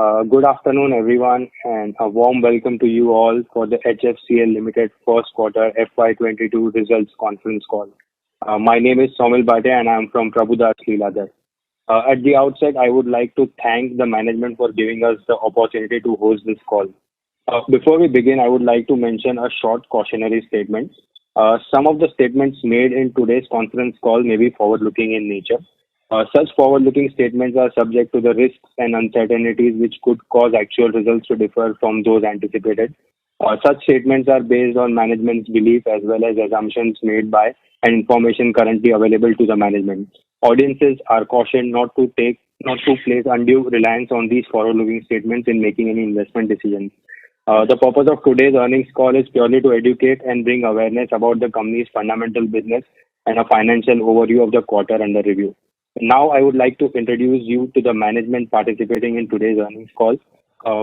Good afternoon, everyone, and a warm welcome to you all for the HFCL Limited first quarter FY22 results conference call. My name is Somil Bhatia and I am from Prabhudas Lilladher. At the outset, I would like to thank the management for giving us the opportunity to host this call. Before we begin, I would like to mention a short cautionary statement. Some of the statements made in today's conference call may be forward-looking in nature. Such forward-looking statements are subject to the risks and uncertainties which could cause actual results to differ from those anticipated. Such statements are based on management's belief as well as assumptions made by and information currently available to the management. Audiences are cautioned not to place undue reliance on these forward-looking statements in making any investment decisions. The purpose of today's earnings call is purely to educate and bring awareness about the company's fundamental business and a financial overview of the quarter under review. Now, I would like to introduce you to the management participating in today's earnings call.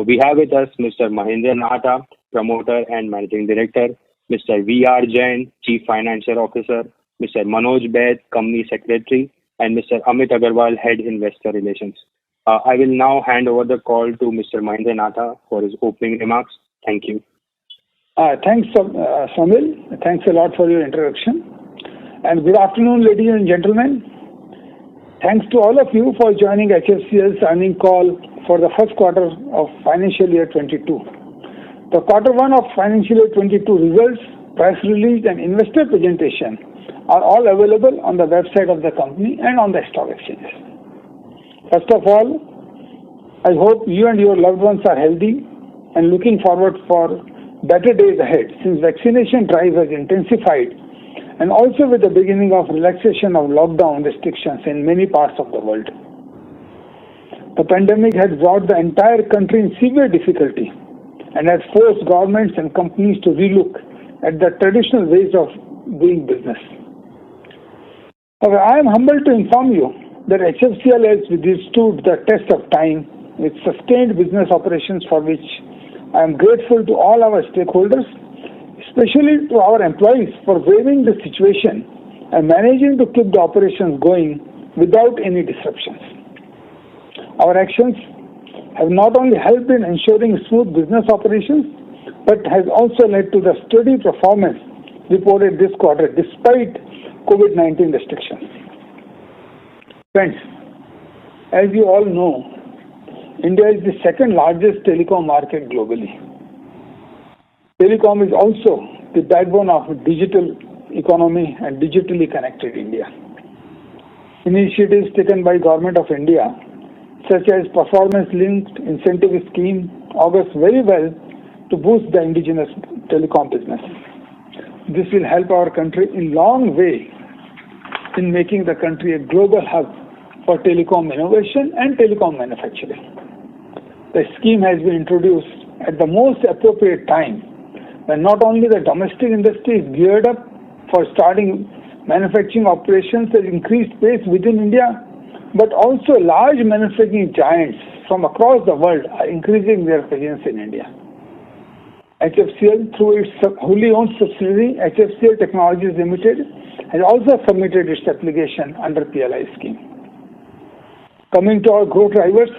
We have with us Mr. Mahendra Nahata, Promoter and Managing Director, Mr. V.R. Jain, Chief Financial Officer, Mr. Manoj Baid, Company Secretary, and Mr. Amit Agarwal, Head Investor Relations. I will now hand over the call to Mr. Mahendra Nahata for his opening remarks. Thank you. Thanks, Somil. Thanks a lot for your introduction. And good afternoon, ladies and gentlemen. Thanks to all of you for joining HFCL's earnings call for the first quarter of financial year 22. The quarter one of financial year 22 results, press release and investor presentation are all available on the website of the company and on the stock exchanges. First of all, I hope you and your loved ones are healthy and looking forward for better days ahead since vaccination drive has intensified and also with the beginning of relaxation of lockdown restrictions in many parts of the world. The pandemic has brought the entire country in severe difficulty and has forced governments and companies to relook at the traditional ways of doing business. However, I am humbled to inform you that HFCL has withstood the test of time with sustained business operations for which I am grateful to all our stakeholders, especially to our employees for braving the situation and managing to keep the operations going without any disruptions. Our actions have not only helped in ensuring smooth business operations, but has also led to the steady performance reported this quarter despite COVID-19 restrictions. Friends, as you all know, India is the second largest telecom market globally. Telecom is also the backbone of a digital economy and digitally connected India. Initiatives taken by Government of India, such as performance-linked incentive scheme, augurs very well to boost the indigenous telecom business. This will help our country in long way in making the country a global hub for telecom innovation and telecom manufacturing. The scheme has been introduced at the most appropriate time when not only the domestic industry is geared up for starting manufacturing operations at increased pace within India, but also large manufacturing giants from across the world are increasing their presence in India. HFCL, through its wholly owned subsidiary, HFCL Technologies Limited, has also submitted its application under PLI scheme. Coming to our growth drivers,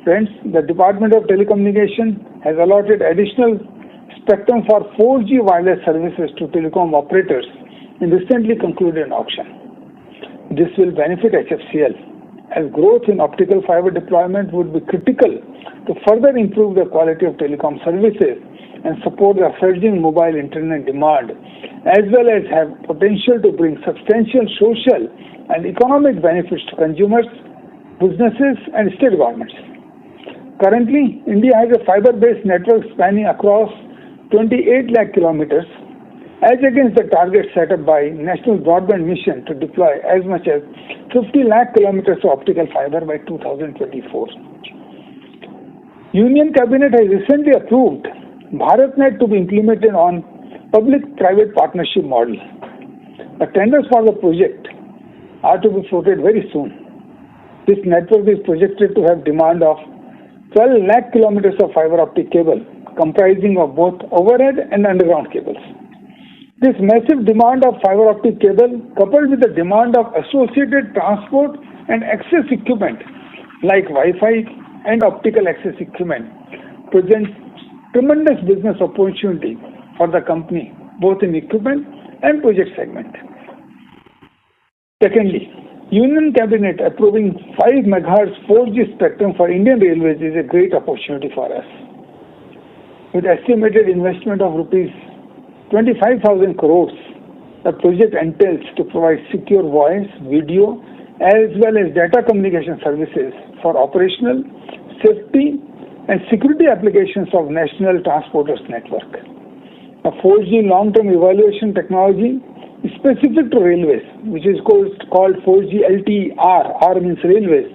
friends, the Department of Telecommunication has allotted additional spectrum for 4G wireless services to telecom operators in recently concluded auction. This will benefit HFCL as growth in optical fiber deployment would be critical to further improve the quality of telecom services and support the surging mobile internet demand, as well as have potential to bring substantial social and economic benefits to consumers, businesses and state governments. Currently, India has a fiber-based network spanning across 28 lakh kilometers, as against the target set up by National Broadband Mission to deploy as much as 50 lakh kilometers of optical fiber by 2024. Union Cabinet has recently approved BharatNet to be implemented on public-private partnership model. The tenders for the project are to be floated very soon. This network is projected to have demand of 12 lakh kilometers of fiber optic cable, comprising of both overhead and underground cables. This massive demand of fiber optic cable, coupled with the demand of associated transport and access equipment like Wi-Fi and optical access equipment presents tremendous business opportunity for the company, both in equipment and project segment. Secondly, Union Cabinet approving 5 MHz 4G spectrum for Indian Railways is a great opportunity for us. With estimated investment of rupees 25,000 crores, the project entails to provide secure voice, video, as well as data communication services for operational, safety, and security applications of National Transporters Network. A 4G long-term evaluation technology specific to railways, which is called 4G LTE-R, R means railways,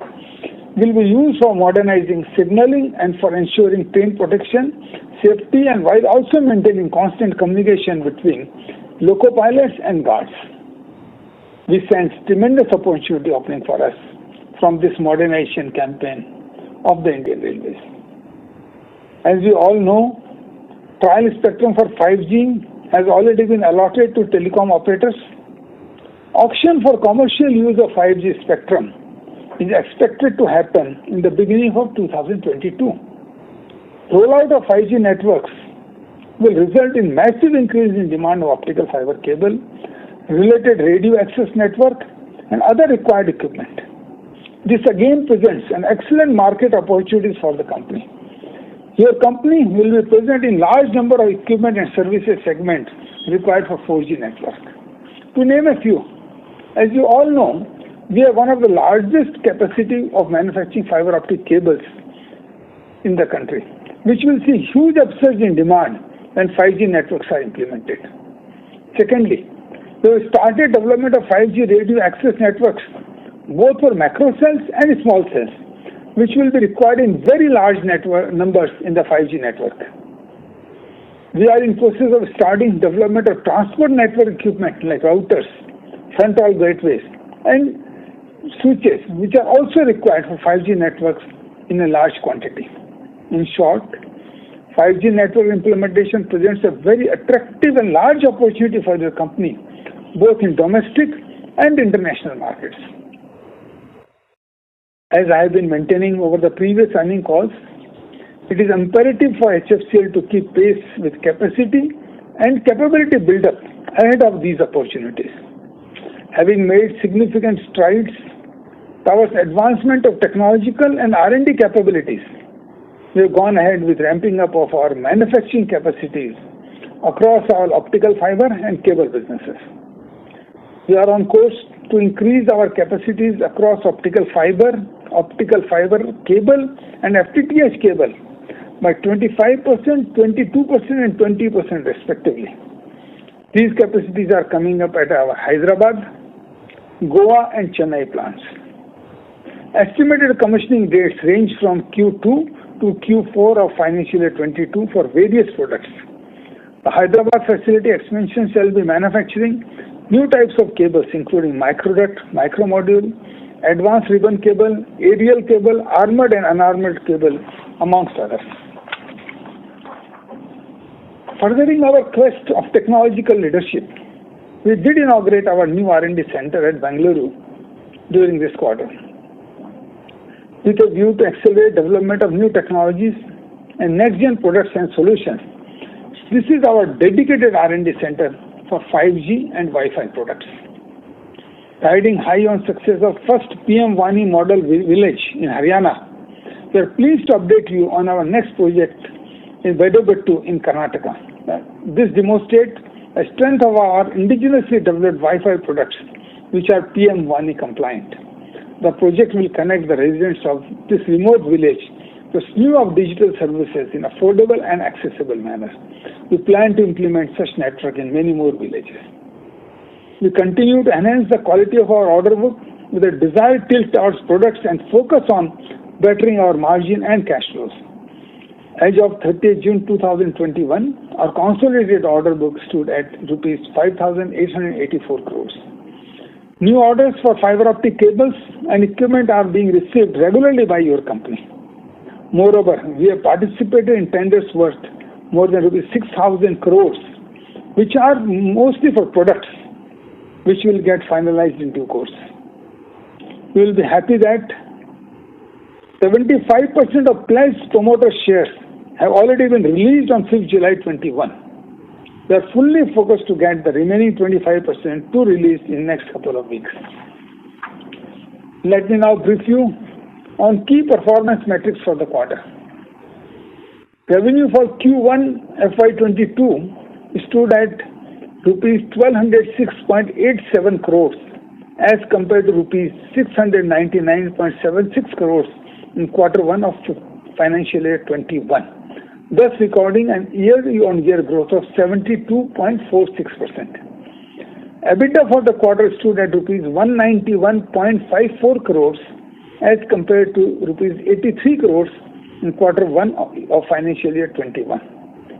will be used for modernizing signaling and for ensuring train protection, safety, and while also maintaining constant communication between loco pilots and guards. We sense tremendous opportunity opening for us from this modernization campaign of the Indian Railways. As we all know, trial spectrum for 5G has already been allotted to telecom operators. Auction for commercial use of 5G spectrum is expected to happen in the beginning of 2022. Rollout of 5G networks will result in massive increase in demand of optical fiber cable, related radio access network, and other required equipment. This again presents an excellent market opportunities for the company. Your company will be present in large number of equipment and services segments required for 4G network. To name a few, as you all know, we have one of the largest capacity of manufacturing fiber optic cables in the country, which will see huge upsurge in demand when 5G networks are implemented. Secondly, we have started development of 5G radio access networks, both for macro cells and small cells, which will be required in very large numbers in the 5G network. We are in process of starting development of transport network equipment like routers, front-haul gateways, and switches, which are also required for 5G networks in a large quantity. In short, 5G network implementation presents a very attractive and large opportunity for the company, both in domestic and international markets. As I have been maintaining over the previous earnings calls, it is imperative for HFCL to keep pace with capacity and capability build-up ahead of these opportunities. Having made significant strides towards advancement of technological and R&D capabilities, we have gone ahead with ramping up of our manufacturing capacities across all optical fiber and cable businesses. We are on course to increase our capacities across optical fiber cable, and FTTH cable by 25%, 22%, and 20% respectively. These capacities are coming up at our Hyderabad, Goa, and Chennai plants. Estimated commissioning dates range from Q2 to Q4 of financial year 22 for various products. The Hyderabad facility expansion shall be manufacturing new types of cables including microduct, micromodule, advanced ribbon cable, aerial cable, armored and unarmored cable, amongst others. Furthering our quest of technological leadership, we did inaugurate our new R&D center at Bangalore during this quarter, with a view to accelerate development of new technologies and next-gen products and solutions. This is our dedicated R&D center for 5G and Wi-Fi products. Riding high on success of first PM Wani model village in Haryana, we are pleased to update you on our next project in Vedobettu in Karnataka. This demonstrates a strength of our indigenously developed Wi-Fi products, which are PM Wani compliant. The project will connect the residents of this remote village to a slew of digital services in affordable and accessible manner. We plan to implement such network in many more villages. We continue to enhance the quality of our order book with a desired tilt towards products and focus on bettering our margin and cash flows. As of 30th June 2021, our consolidated order book stood at rupees 5,884 crores. New orders for fiber optic cables and equipment are being received regularly by your company. Moreover, we have participated in tenders worth more than rupees 6,000 crores, which are mostly for products, which will get finalized in due course. We will be happy that 75% of pledged promoter shares have already been released on 5th July 21. We are fully focused to get the remaining 25% to release in the next couple of weeks. Let me now brief you on key performance metrics for the quarter. Revenue for Q1 FY22 stood at rupees 1206.87 crores as compared to rupees 699.76 crores in Q1 of financial year 21, thus recording an year-on-year growth of 72.46%. EBITDA for the quarter stood at rupees 191.54 crores as compared to rupees 83 crores in Q1 of financial year 21.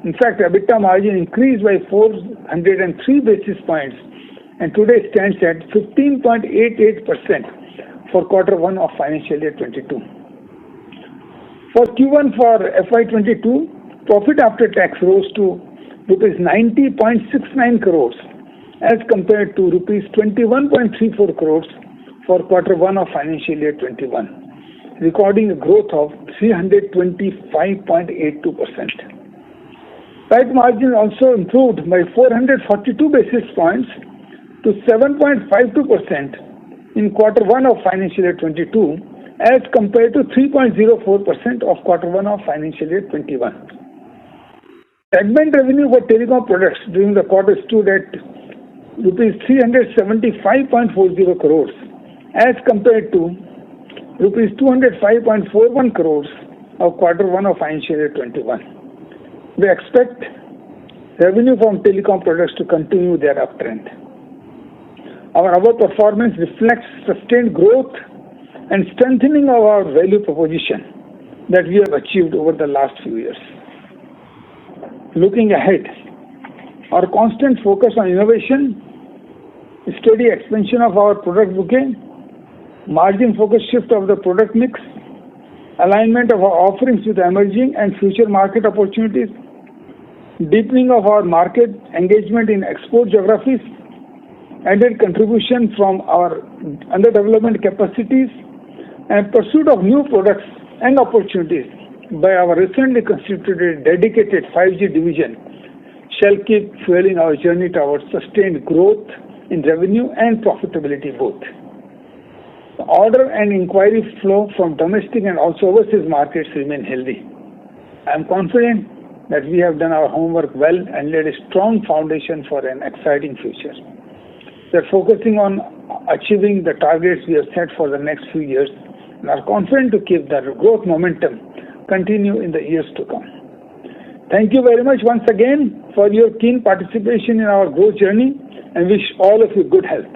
In fact, EBITDA margin increased by 403 basis points and today stands at 15.88% for Q1 of financial year 22. For Q1 for FY22, profit after tax rose to rupees 90.69 crores as compared to rupees 21.34 crores for Q1 of financial year 21, recording a growth of 325.82%. PAT margin also improved by 442 basis points to 7.52% in Q1 of financial year 22 as compared to 3.04% of Q1 of financial year 21. Segment revenue for telecom products during the quarter stood at rupees 375.40 crores as compared to rupees 205.41 crores of Q1 of financial year 21. We expect revenue from telecom products to continue their uptrend. Our performance reflects sustained growth and strengthening of our value proposition that we have achieved over the last few years. Looking ahead, our constant focus on innovation, steady expansion of our product bouquet, margin-focused shift of the product mix, alignment of our offerings with emerging and future market opportunities, deepening of our market engagement in export geographies, added contribution from our under-development capacities, and pursuit of new products and opportunities by our recently constituted dedicated 5G division shall keep fueling our journey towards sustained growth in revenue and profitability both. The order and inquiry flow from domestic and also overseas markets remain healthy. I am confident that we have done our homework well and laid a strong foundation for an exciting future. We are focusing on achieving the targets we have set for the next few years and are confident to keep that growth momentum continue in the years to come. Thank you very much once again for your keen participation in our growth journey and wish all of you good health.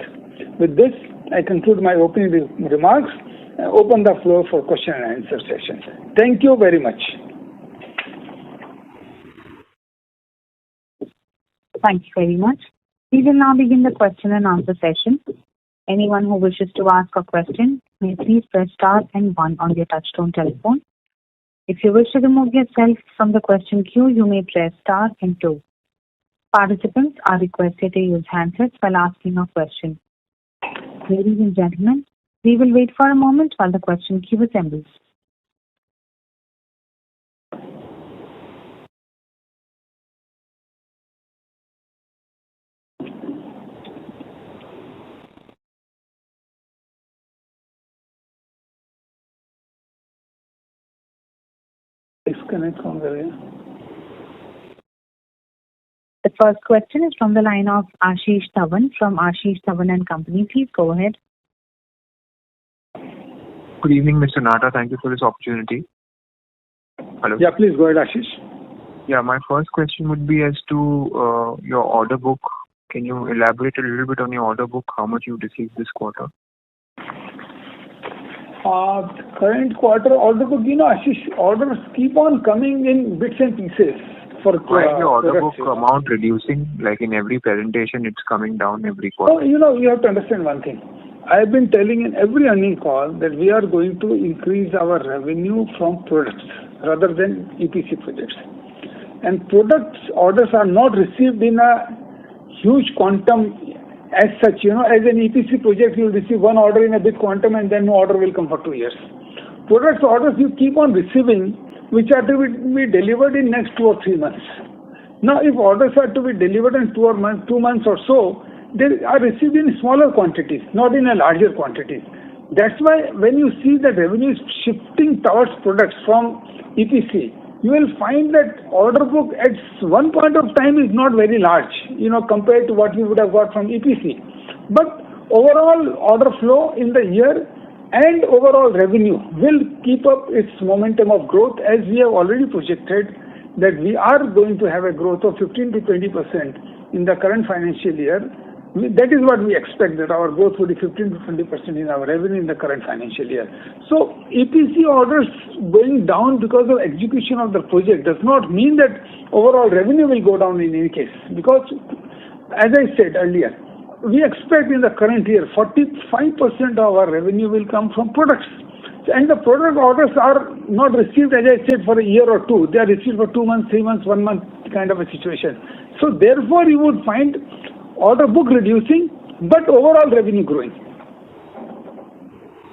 With this, I conclude my opening remarks and open the floor for question and answer session. Thank you very much. Thank you very much. We will now begin the question and answer session. Anyone who wishes to ask a question may please press star and 1 on your touchtone telephone. If you wish to remove yourself from the question queue, you may press star and 2. Participants are requested to use handsets while asking a question. Ladies and gentlemen, we will wait for a moment while the question queue assembles. Disconnect from the area. The first question is from the line of Ashish Dhawan from Ashish Dhawan and Company. Please go ahead. Good evening, Mr. Nahata. Thank you for this opportunity. Hello. Yeah, please go ahead, Ashish. Yeah, my first question would be as to your order book. Can you elaborate a little bit on your order book, how much you received this quarter? Current quarter order book, Ashish, orders keep on coming in bits and pieces. Why is the order book amount reducing? Like in every presentation, it's coming down every quarter. You have to understand one thing. I have been telling in every earning call that we are going to increase our revenue from products rather than EPC projects. And products orders are not received in a huge quantum as such. As an EPC project, you will receive one order in a big quantum and then no order will come for 2 years. products orders you keep on receiving, which are to be delivered in next 2 or 3 months. Now, if orders are to be delivered in 2 months or so, they are received in smaller quantities, not in a larger quantity. That's why when you see that revenue is shifting towards products from EPC, you will find that order book at one point of time is not very large, compared to what we would have got from EPC. But overall order flow in the year and overall revenue will keep up its momentum of growth, as we have already projected that we are going to have a growth of 15 to 20% in the current financial year. That is what we expect, that our growth will be 15 to 20% in our revenue in the current financial year. So EPC orders going down because of execution of the project does not mean that overall revenue will go down in any case. Because, as I said earlier, we expect in the current year 45% of our revenue will come from products. And the product orders are not received, as I said, for a year or two. They are received for 2 months, 3 months, 1 month kind of a situation. So therefore you would find order book reducing, but overall revenue growing.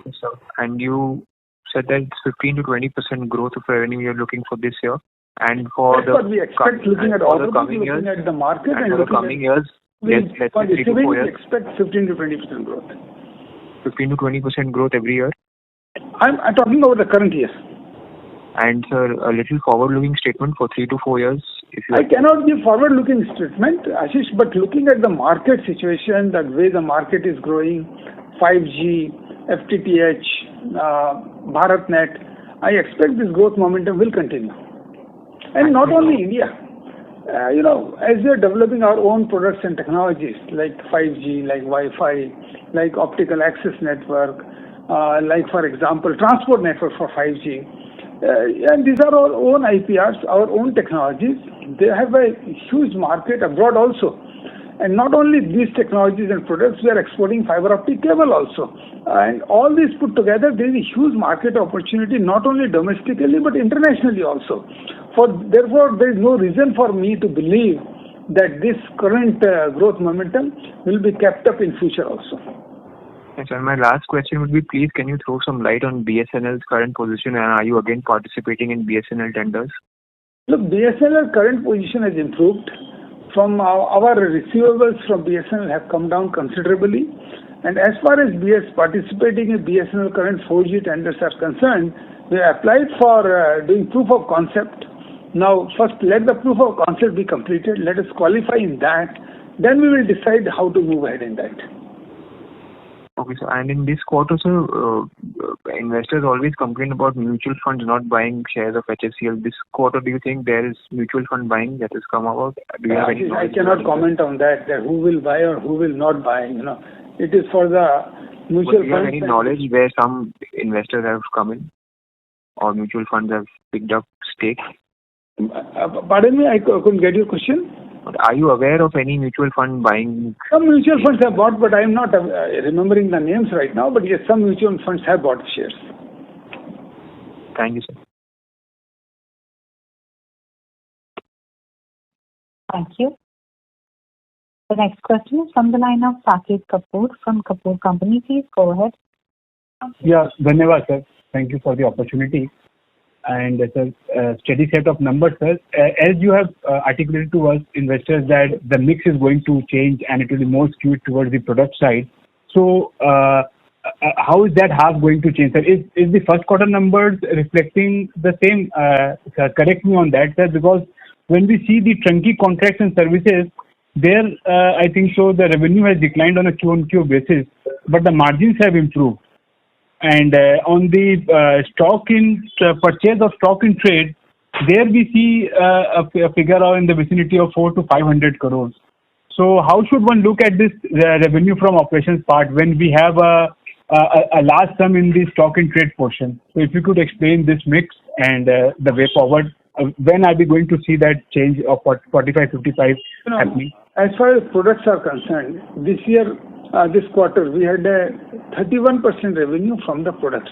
Yes, sir. And you said that it's 15 to 20% growth of revenue you're looking for this year. And for that's what we expect, looking at order book, looking years, at the market, and for the coming years, let's say 3 to 4 years. We expect 15 to 20% growth. 15 to 20% growth every year? I'm talking about the current year. And sir, a little forward-looking statement for 3 to 4 years. I cannot give forward-looking statement, Ashish, but looking at the market situation, the way the market is growing, 5G, FTTH, BharatNet, I expect this growth momentum will continue. And not only India. As we are developing our own products and technologies like 5G, like Wi-Fi, like optical access network, like for example transport network for 5G, and these are our own IPRs, our own technologies. They have a huge market abroad also. And not only these technologies and products, we are exporting fiber optic cable also. And all these put together, there is a huge market opportunity, not only domestically but internationally also. Therefore, there is no reason for me to believe that this current growth momentum will be kept up in future also. Yes, and my last question would be, please can you throw some light on BSNL's current position, and are you again participating in BSNL tenders? Look, BSNL current position has improved. From our receivables from BSNL have come down considerably. And as far as participating in BSNL current 4G tenders are concerned, we applied for doing proof of concept. Now, first let the proof of concept be completed. Let us qualify in that. Then we will decide how to move ahead in that. Okay, sir. And in this quarter, sir, investors always complain about mutual funds not buying shares of HFCL. This quarter, do you think there is mutual fund buying that has come about? Do you have any I cannot comment on that who will buy or who will not buy. It is for the mutual funds. Do you have any knowledge where some investors have come in or mutual funds have picked up stakes? Pardon me, I couldn't get your question. Are you aware of any mutual fund buying? Some mutual funds have bought, but I am not remembering the names right now. But yes, some mutual funds have bought shares. Thank you, sir. Thank you. The next question is from the line of Saket Kapoor from Kapoor Company. Please go ahead. Yeah, Dhanyavad, sir. Thank you for the opportunity. And sir, steady set of numbers, sir. As you have articulated to us investors that the mix is going to change and it will be more skewed towards the product side. So, how is that half going to change, sir? Is the first quarter numbers reflecting the same? Sir, correct me on that, sir, because when we see the chunky contracts and services, there I think so the revenue has declined on a Q-on-Q basis, but the margins have improved. And on the purchase of stock in trade, there we see a figure in the vicinity of 400 to 500 crores. So how should one look at this revenue from operations part when we have a large sum in the stock in trade portion? So if you could explain this mix and the way forward, when are we going to see that change of 45, 55 happening? As far as products are concerned, this year, this quarter, we had a 31% revenue from the products.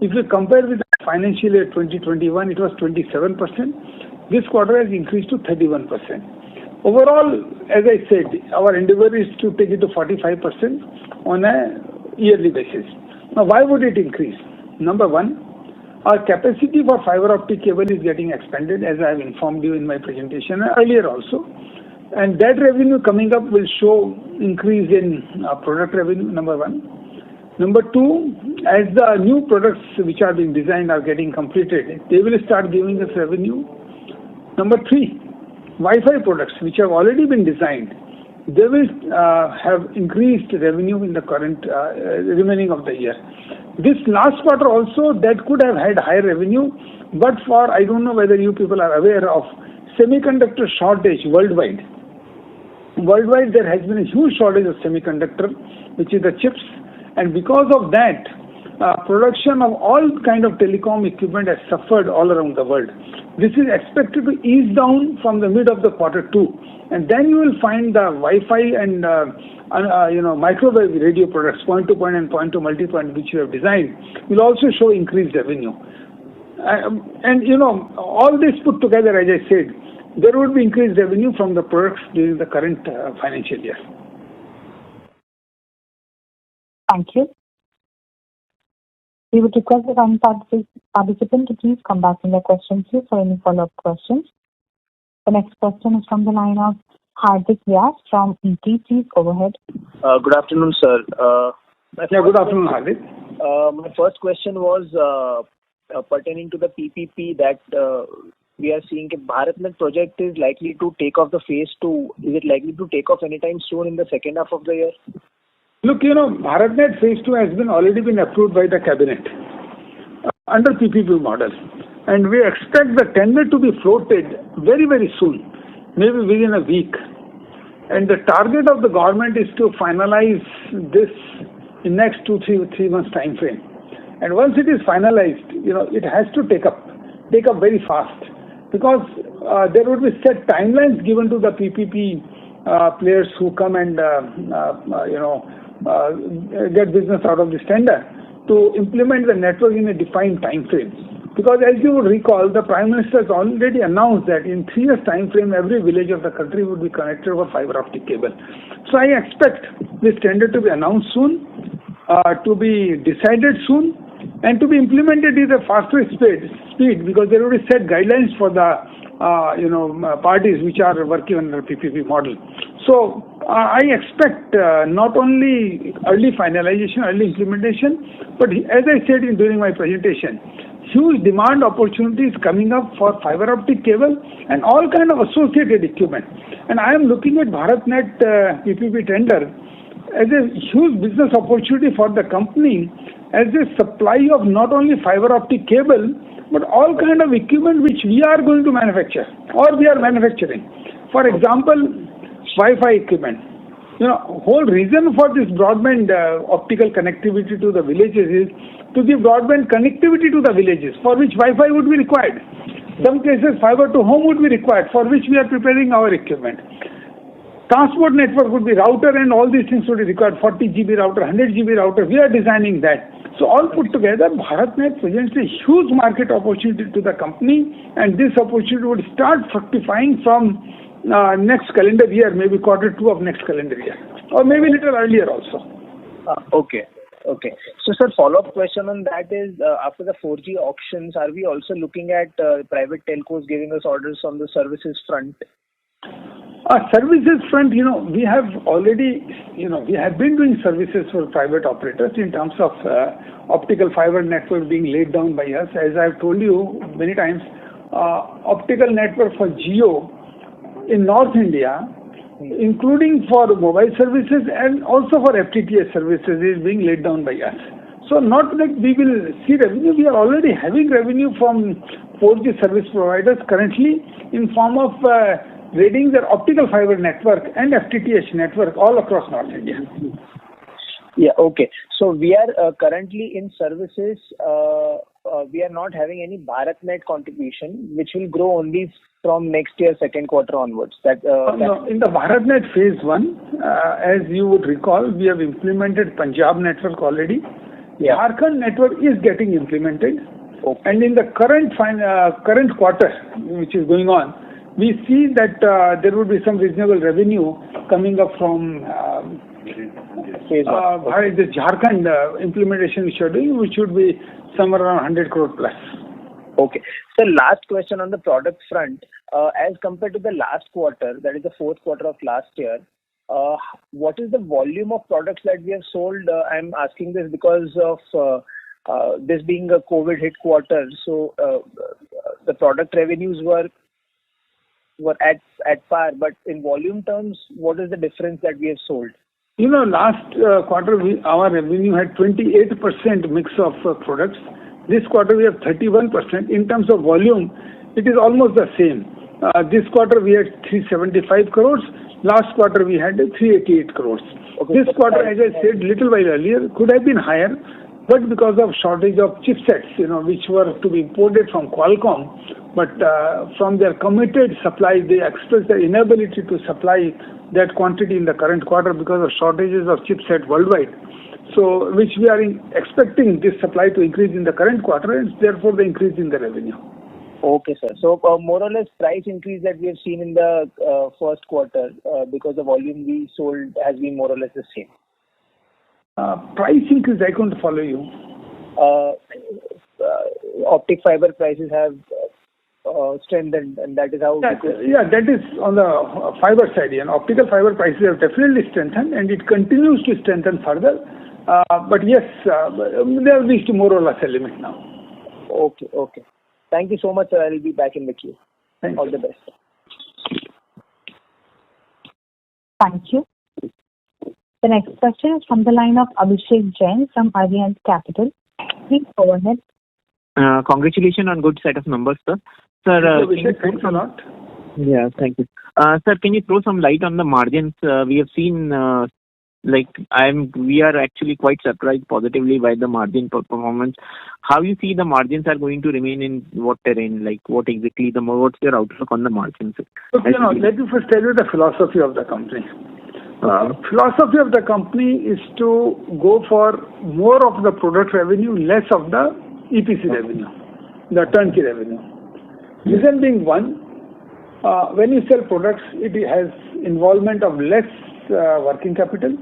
If you compare with the financial year 2021, it was 27%. This quarter has increased to 31%. Overall, as I said, our endeavor is to take it to 45% on a yearly basis. Now, why would it increase? Number one, our capacity for fiber optic cable is getting expanded, as I have informed you in my presentation earlier also. And that revenue coming up will show increase in product revenue, number one. Number two, as the new products which are being designed are getting completed, they will start giving us revenue. Number three, Wi-Fi products which have already been designed, they will have increased revenue in the current remaining of the year. This last quarter also, that could have had higher revenue, but for, I don't know whether you people are aware of semiconductor shortage worldwide. Worldwide, there has been a huge shortage of semiconductor, which is the chips, and because of that, production of all kind of telecom equipment has suffered all around the world. This is expected to ease down from the mid of the quarter two, and then you will find the Wi-Fi and microwave radio products, point-to-point and point-to-multipoint, which you have designed, will also show increased revenue. All this put together, as I said, there would be increased revenue from the products during the current financial year. Thank you. We would request the participant to please come back in the question queue for any follow-up questions. The next question is from the line of Hardik Vyas from ET. Please go ahead. Good afternoon, sir. Good afternoon, Hardik. My first question was pertaining to the PPP that we are seeing. If BharatNet project is likely to take off the phase 2, is it likely to take off anytime soon in the second half of the year? Look, BharatNet phase 2 has already been approved by the cabinet under PPP model. And we expect the tender to be floated very, very soon, maybe within a week. And the target of the government is to finalize this in next 2-3 months time frame. And once it is finalized, it has to take up very fast, because there would be set timelines given to the PPP players who come and get business out of this tender to implement the network in a defined time frame. Because as you would recall, the Prime Minister has already announced that in 3 years time frame, every village of the country would be connected over fiber optic cable. So I expect this tender to be announced soon, to be decided soon, and to be implemented at a faster speed, because there will be set guidelines for the parties which are working under PPP model. So I expect not only early finalization, early implementation, but as I said during my presentation, huge demand opportunities coming up for fiber optic cable and all kind of associated equipment. And I am looking at BharatNet PPP tender as a huge business opportunity for the company, as a supply of not only fiber optic cable, but all kind of equipment which we are going to manufacture or we are manufacturing. For example, Wi-Fi equipment. Whole reason for this broadband optical connectivity to the villages is to give broadband connectivity to the villages, for which Wi-Fi would be required. Some cases fiber to home would be required, for which we are preparing our equipment. Transport network would be router, and all these things would be required, 40 GB router, 100 GB router, we are designing that. So all put together, BharatNet presents a huge market opportunity to the company, and this opportunity would start fructifying from next calendar year, maybe quarter 2 of next calendar year, or maybe a little earlier also. Okay. So, sir, follow-up question on that is, after the 4G auctions, are we also looking at private telcos giving us orders on the services front? Services front, we have already, we have been doing services for private operators in terms of optical fiber network being laid down by us. As I've told you many times, optical network for Jio in North India, including for mobile services and also for FTTH services, is being laid down by us. So not that we will see revenue, we are already having revenue from 4G service providers currently in form of raiding their optical fiber network and FTTH network all across North India. Yeah, okay. So we are currently in services, we are not having any BharatNet contribution, which will grow only from next year, second quarter onwards. No, in the BharatNet phase 1, as you would recall, we have implemented Punjab network already. Yeah. Jharkhand network is getting implemented. Okay. And in the current quarter, which is going on, we see that there would be some reasonable revenue coming up from phase one. By the Jharkhand implementation which you are doing, which should be somewhere around 100 crore plus. Okay. So last question on the product front. As compared to the last quarter, that is the fourth quarter of last year, what is the volume of products that we have sold? I'm asking this because of this being a COVID hit quarter. So the product revenues were at par, but in volume terms, what is the difference that we have sold? Last quarter our revenue had 28% mix of products. This quarter we have 31%. In terms of volume, it is almost the same. This quarter we had 375 crores. Last quarter we had 388 crores. Okay. This quarter, as I said little while earlier, could have been higher, but because of shortage of chipsets, which were to be imported from Qualcomm, but from their committed supply, they expressed their inability to supply that quantity in the current quarter because of shortages of chipset worldwide. So, which we are expecting this supply to increase in the current quarter, and therefore the increase in the revenue. Okay, sir. So, more or less price increase that we have seen in the first quarter because the volume we sold has been more or less the same. Price increase, I couldn't follow you. Optic fiber prices have strengthened, and that is how. Yeah, that is on the fiber side. Optical fiber prices have definitely strengthened, and it continues to strengthen further. But yes, they have reached more or less a limit now. Okay. Thank you so much, sir. I will be back in the queue. Thank All you. the best. Thank you. The next question is from the line of Abhishek Jain from Arihant Capital. Please go ahead. Congratulations on good set of numbers, sir. Sir, Abhishek, thanks a lot. Yeah, thank you. Sir, can you throw some light on the margins? We have seen, we are actually quite surprised positively by the margin performance. How you see the margins are going to remain in what terrain? What's your outlook on the margins? Look, let me first tell you the philosophy of the company. Philosophy of the company is to go for more of the product revenue, less of the EPC revenue, the turnkey revenue. Reason being one, when you sell products, it has involvement of less working capital.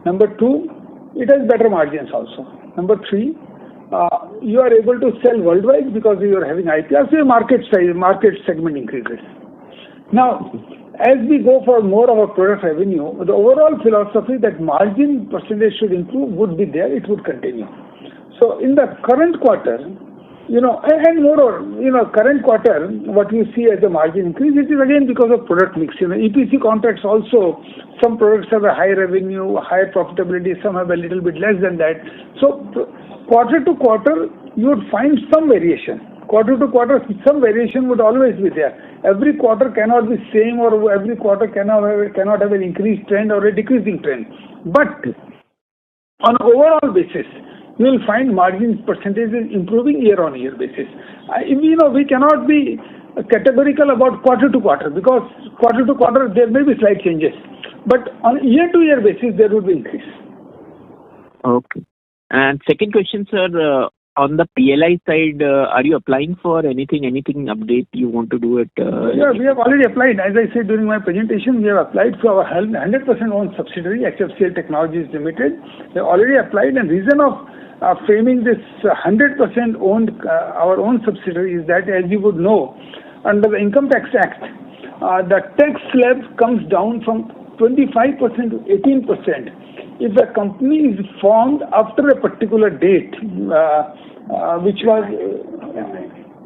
Number two, it has better margins also. Number three, you are able to sell worldwide because you are having IPR, so your market segment increases. Now, as we go for more of a product revenue, the overall philosophy that margin percentage should improve would be there, it would continue. So in the current quarter, and moreover, current quarter, what you see as a margin increase, it is again because of product mix. EPC contracts also, some products have a high revenue, high profitability, some have a little bit less than that. So quarter to quarter, you would find some variation. Quarter to quarter, some variation would always be there. Every quarter cannot be same, or every quarter cannot have an increased trend or a decreasing trend. But on an overall basis, you will find margin percentages improving year-on-year basis. We cannot be categorical about quarter to quarter, because quarter to quarter there may be slight changes. But on year-to-year basis, there would be increase. Okay. And second question, sir, on the PLI side, are you applying for anything update you want to do it? Yeah, we have already applied. As I said during my presentation, we have applied for our 100% owned subsidiary, HFCL Technologies Limited. We have already applied, and reason of framing this 100% owned, our own subsidiary, is that, as you would know, under the Income Tax Act, the tax slab comes down from 25% to 18%. If the company is formed after a particular date, which was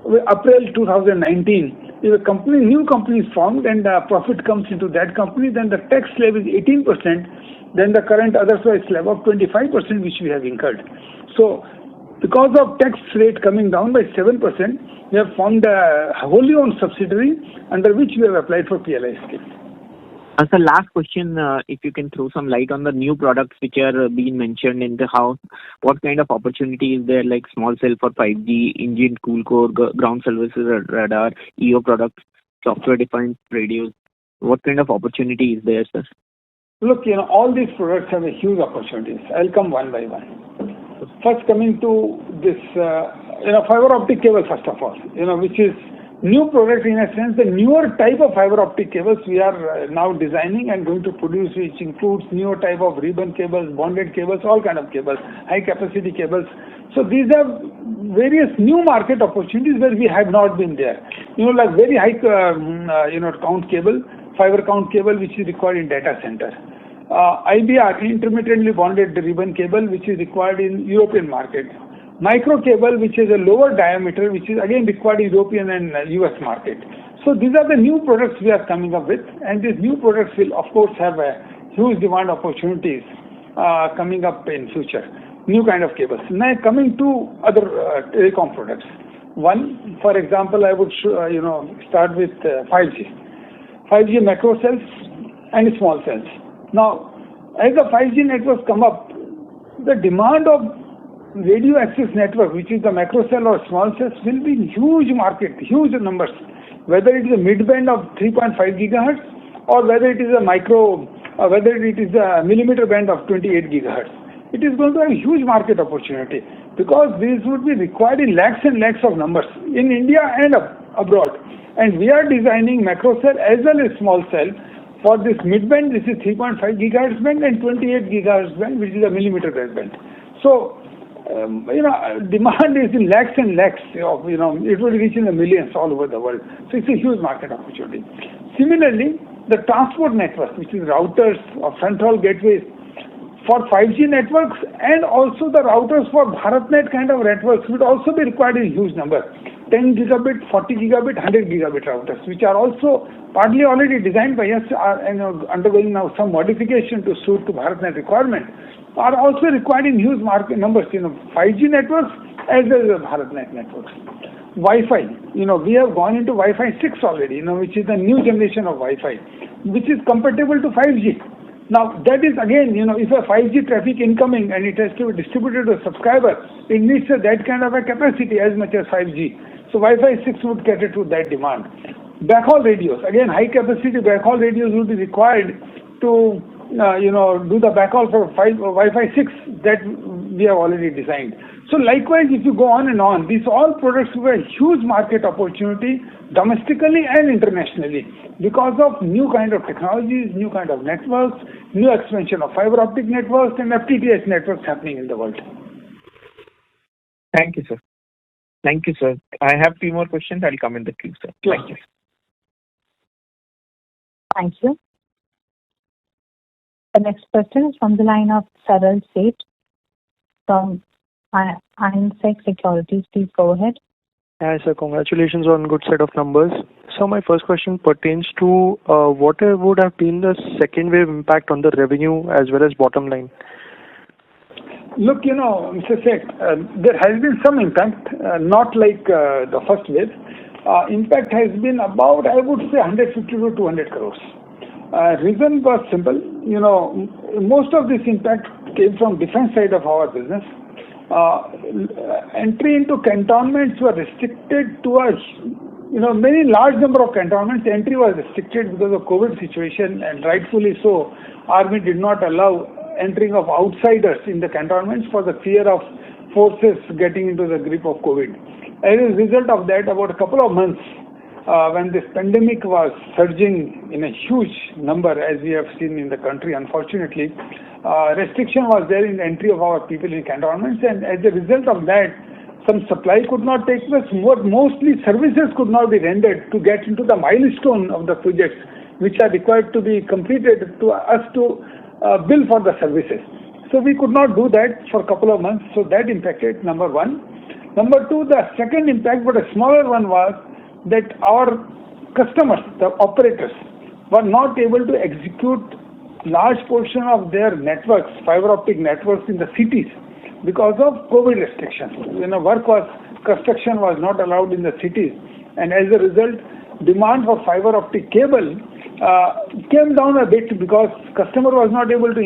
April 2019, if a new company is formed and profit comes into that company, then the tax slab is 18%, then the current otherwise slab of 25%, which we have incurred. So, because of tax rate coming down by 7%, we have formed a wholly owned subsidiary under which we have applied for PLI scheme. Sir, last question, if you can throw some light on the new products which are being mentioned in the house, what kind of opportunity is there, like small cell for 5G, engine cool core, ground services radar, EO products, software-defined radios? What kind of opportunity is there, sir? Look, all these products have a huge opportunities. I'll come one by one. First, coming to this, fiber optic cable, first of all, which is New product in a sense, the newer type of fiber optic cables we are now designing and going to produce, which includes newer type of ribbon cables, bonded cables, all kind of cables, high capacity cables. So these are various new market opportunities where we have not been there. Like very high, count cable, fiber count cable, which is required in data center. IBR, intermittently bonded ribbon cable, which is required in European market. Micro cable, which is a lower diameter, which is again required in European and US market. So these are the new products we are coming up with, and these new products will of course have a huge demand opportunities coming up in future. New kind of cables. Now coming to other telecom products. One, for example, I would start with 5G. 5G macro cells and small cells. Now, as the 5G networks come up, the demand of radio access network, which is the macro cell or small cells, will be in huge market, huge numbers. Whether it is a mid-band of 3.5 gigahertz or whether it is a whether it is a millimeter band of 28 gigahertz. It is going to have a huge market opportunity because these would be required in lakhs and lakhs of numbers in India and abroad. And we are designing macro cell as well as small cell for this mid-band. This is 3.5 gigahertz band and 28 gigahertz band, which is a millimeter wave band. So, demand is in lakhs and lakhs of, it will reach in the millions all over the world. So it's a huge market opportunity. Similarly, the transport network, which is routers or front-haul gateways for 5G networks and also the routers for BharatNet kind of networks would also be required in huge number. 10 gigabit, 40 gigabit, 100 gigabit routers, which are also partly already designed by us and undergoing now some modification to suit to BharatNet requirement, are also required in huge market numbers, 5G networks as well as BharatNet networks. Wi-Fi, we have gone into Wi-Fi 6 already, which is the new generation of Wi-Fi, which is compatible to 5G. Now, that is again, if a 5G traffic incoming and it has to be distributed to a subscriber, it needs that kind of a capacity as much as 5G. So Wi-Fi 6 would cater to that demand. Backhaul radios, again, high capacity backhaul radios would be required to do the backhaul for Wi-Fi 6 that we have already designed. So likewise, if you go on and on, these all products have a huge market opportunity domestically and internationally because of new kind of technologies, new kind of networks, new expansion of fiber optic networks and FTTH networks happening in the world. Thank you, sir. Thank you, sir. I have few more questions. I'll come in the queue, sir. Sure. Thank you. Thank you. The next question is from the line of Saral Seth from Ironsec Securities. Please go ahead. Hi, sir. Congratulations on good set of numbers. So my first question pertains to what would have been the second wave impact on the revenue as well as bottom line? Look, Mr. Seth, there has been some impact, not like the first wave. Impact has been about, I would say, 150 to 200 crores. Reason was simple. Most of this impact came from defense side of our business. Entry into cantonments were restricted to very large number of cantonments. Entry was restricted because of COVID situation, and rightfully so. Army did not allow entering of outsiders in the cantonments for the fear of forces getting into the grip of COVID. As a result of that, about a couple of months, when this pandemic was surging in a huge number, as we have seen in the country, unfortunately, restriction was there in the entry of our people in cantonments, and as a result of that, some supply could not take place. Mostly services could not be rendered to get into the milestone of the projects, which are required to be completed to us to bill for the services. So we could not do that for a couple of months, so that impacted, number one. Number two, the second impact, but a smaller one, was that our customers, the operators, were not able to execute large portion of their networks, fiber optic networks in the cities because of COVID restrictions. Construction was not allowed in the cities, and as a result, demand for fiber optic cable came down a bit because customers were not able to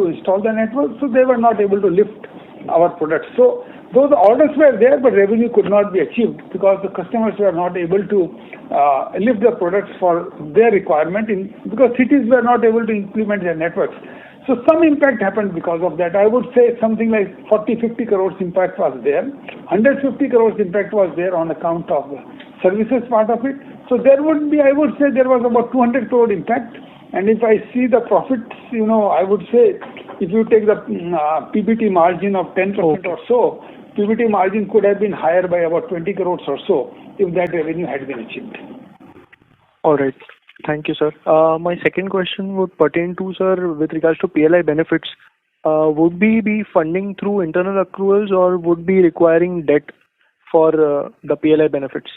install the network, so they were not able to lift our products. So those orders were there, but revenue could not be achieved because the customers were not able to lift the products for their requirement because cities were not able to implement their networks. So some impact happened because of that. I would say something like 40-50 crores impact was there. 150 crores impact was there on account of services part of it. So there would be, I would say there was about 200 crore impact. And if I see the profits, I would say if you take the PBT margin of 10% or so, PBT margin could have been higher by about 20 crores or so if that revenue had been achieved. All right. Thank you, sir. My second question would pertain to, sir, with regards to PLI benefits. Would we be funding through internal accruals or would be requiring debt for the PLI benefits?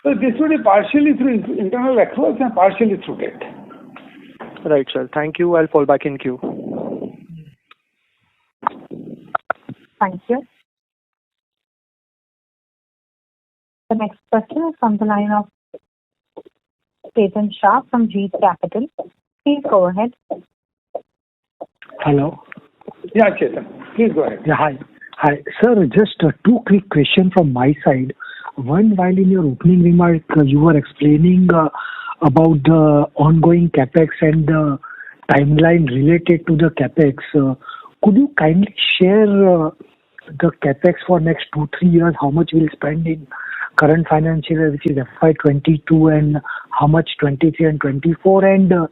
So this would be partially through internal accruals and partially through debt. Right, sir. Thank you. I'll fall back in queue. Thank you. The next question is from the line of Chetan Shah from Jeet Capital. Please go ahead. Hello. Yeah, Chetan. Please go ahead. Yeah, hi. Hi. Sir, just two quick questions from my side. One, while in your opening remark, you were explaining about the ongoing capex and the timeline related to the capex. Could you kindly share the capex for next 2-3 years? How much we'll spend in current financial year, which is FY22, and how much 23 and 24? And a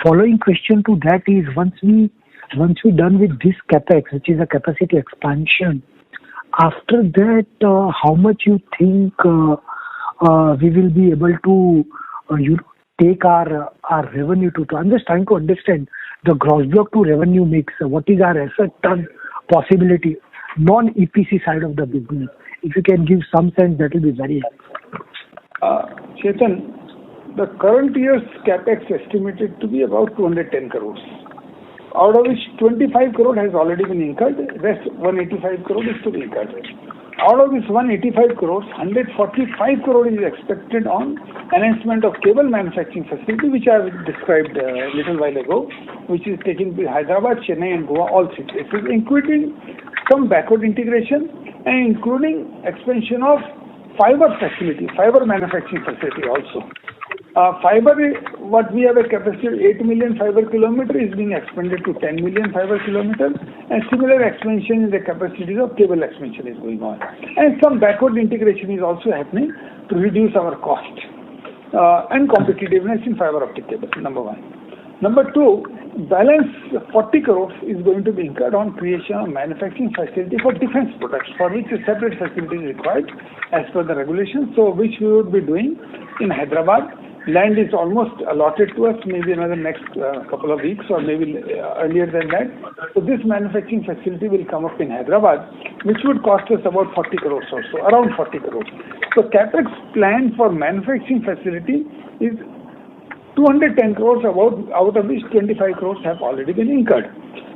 following question to that is, once we done with this capex, which is a capacity expansion, after that, how much you think we will be able to take our revenue to? I'm just trying to understand the gross block to revenue mix. What is our asset turn possibility, non-EPC side of the business? If you can give some sense, that will be very helpful. Chetan, the current year's capex estimated to be about 210 crores. Out of which 25 crore has already been incurred, rest 185 crore is to be incurred. Out of this 185 crores, 145 crore is expected on enhancement of cable manufacturing facility, which I have described a little while ago, which is taking place Hyderabad, Chennai and Goa, all three places, including some backward integration and including expansion of fiber manufacturing facility also. Fiber, what we have a capacity of 8 million fiber kilometer is being expanded to 10 million fiber kilometer, and similar expansion in the capacities of cable expansion is going on. And some backward integration is also happening to reduce our cost and competitiveness in fiber optic cable, number one. Number two, balance 40 crores is going to be incurred on creation of manufacturing facility for defense products, for which a separate facility is required as per the regulations, so which we would be doing in Hyderabad. Land is almost allotted to us, maybe another next couple of weeks or maybe earlier than that. So this manufacturing facility will come up in Hyderabad, which would cost us about 40 crores or so, around 40 crores. So capex plan for manufacturing facility is 210 crores, out of which 25 crores have already been incurred.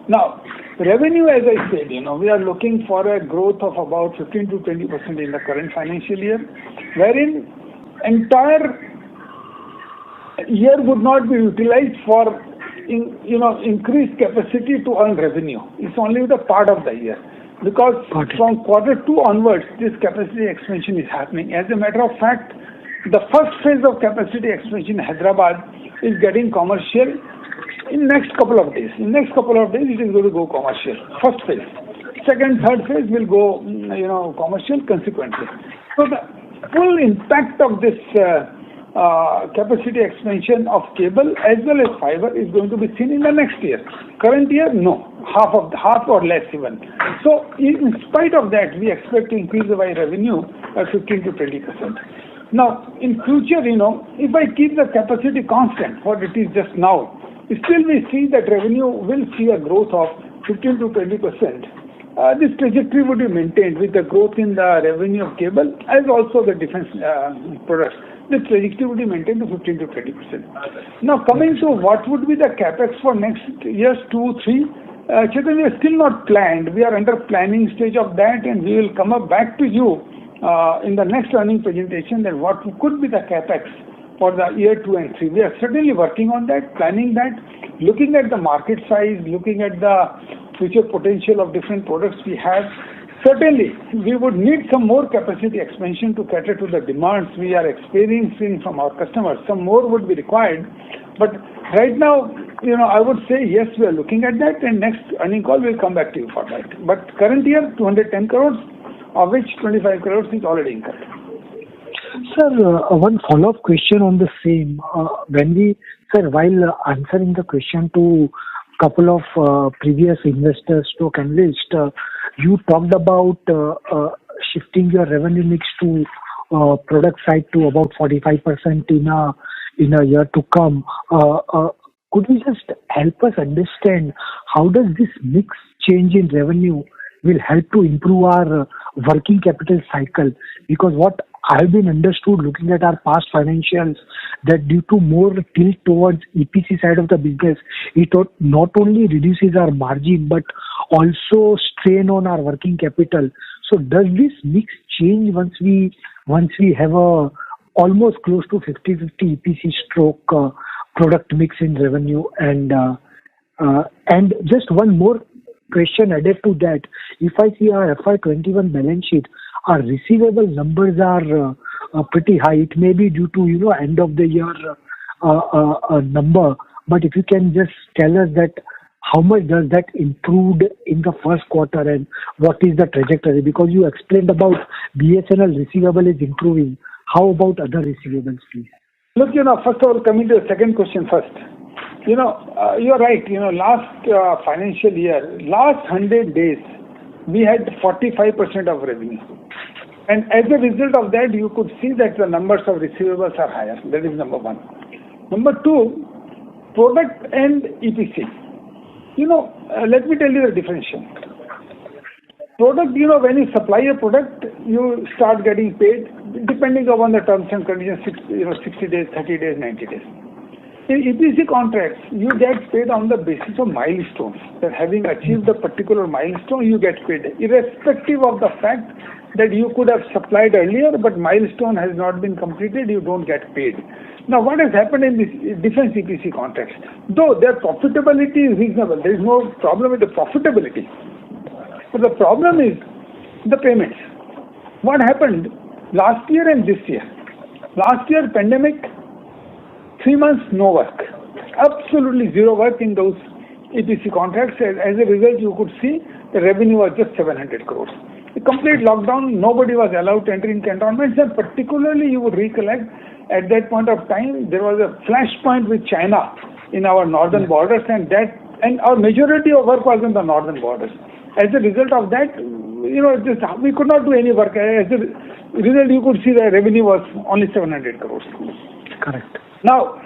Now, revenue, as I said, we are looking for a growth of about 15 to 20% in the current financial year, wherein entire year would not be utilized for increased capacity to earn revenue. It's only the part of the year, because from Q2 onwards this capacity expansion is happening. As a matter of fact, the first phase of capacity expansion in Hyderabad is getting commercial in next couple of days. In next couple of days it is going to go commercial, first phase. Second, third phase will go commercial consequently. So the full impact of this capacity expansion of cable as well as fiber is going to be seen in the next year. Current year, no, half or less even. So in spite of that, we expect to increase our revenue by 15 to 20%. Now, in future, if I keep the capacity constant, what it is just now, still we see that revenue will see a growth of 15 to 20%. This trajectory would be maintained with the growth in the revenue of cable as also the defense products. The trajectory would be maintained to 15 to 20%. Now, coming to what would be the capex for next years 2, 3, Chetan, we are still not planned. We are under planning stage of that, and we will come up back to you in the next earning presentation that what could be the capex for the year 2 and 3. We are certainly working on that, planning that, looking at the market size, looking at the future potential of different products we have. Certainly, we would need some more capacity expansion to cater to the demands we are experiencing from our customers. Some more would be required. But right now, I would say yes, we are looking at that, and next earning call will come back to you for that. But current year, 210 crores, of which 25 crores is already incurred. Sir, one follow-up question on the same. Sir, while answering the question to couple of previous investors to analysts, you talked about shifting your revenue mix to product side to about 45% in a year to come. Could you just help us understand how does this mix change in revenue will help to improve our working capital cycle? Because what I've been understood looking at our past financials that due to more tilt towards EPC side of the business, it not only reduces our margin but also strain on our working capital. So does this mix change once we have a almost close to 50-50 EPC stroke product mix in revenue? And just one more question added to that. If I see our FY21 balance sheet, our receivable numbers are pretty high. It may be due to end of the year number, but if you can just tell us that how much does that improved in the first quarter and what is the trajectory? Because you explained about BSNL receivable is improving. How about other receivables, please? Look, first of all, coming to the second question first. You're right. Last financial year, last 100 days, we had 45% of revenue. And as a result of that, you could see that the numbers of receivables are higher. That is number one. Number two, product and EPC. Let me tell you the differentiation. Product, when you supply a product, you start getting paid depending upon the terms and conditions, 60 days, 30 days, 90 days. In EPC contracts, you get paid on the basis of milestones. That having achieved a particular milestone, you get paid, irrespective of the fact that you could have supplied earlier, but milestone has not been completed, you don't get paid. Now, what has happened in this defense EPC contracts? Though their profitability is reasonable, there is no problem with the profitability. But the problem is the payments. What happened last year and this year? Last year, pandemic, 3 months, no work. Absolutely zero work in those EPC contracts. As a result, you could see the revenue was just 700 crores. A complete lockdown, nobody was allowed to enter in cantonments, and particularly you would recollect at that point of time, there was a flashpoint with China in our northern borders, and our majority of work was in the northern borders. As a result of that, we could not do any work. As a result, you could see the revenue was only 700 crores. Correct. Now,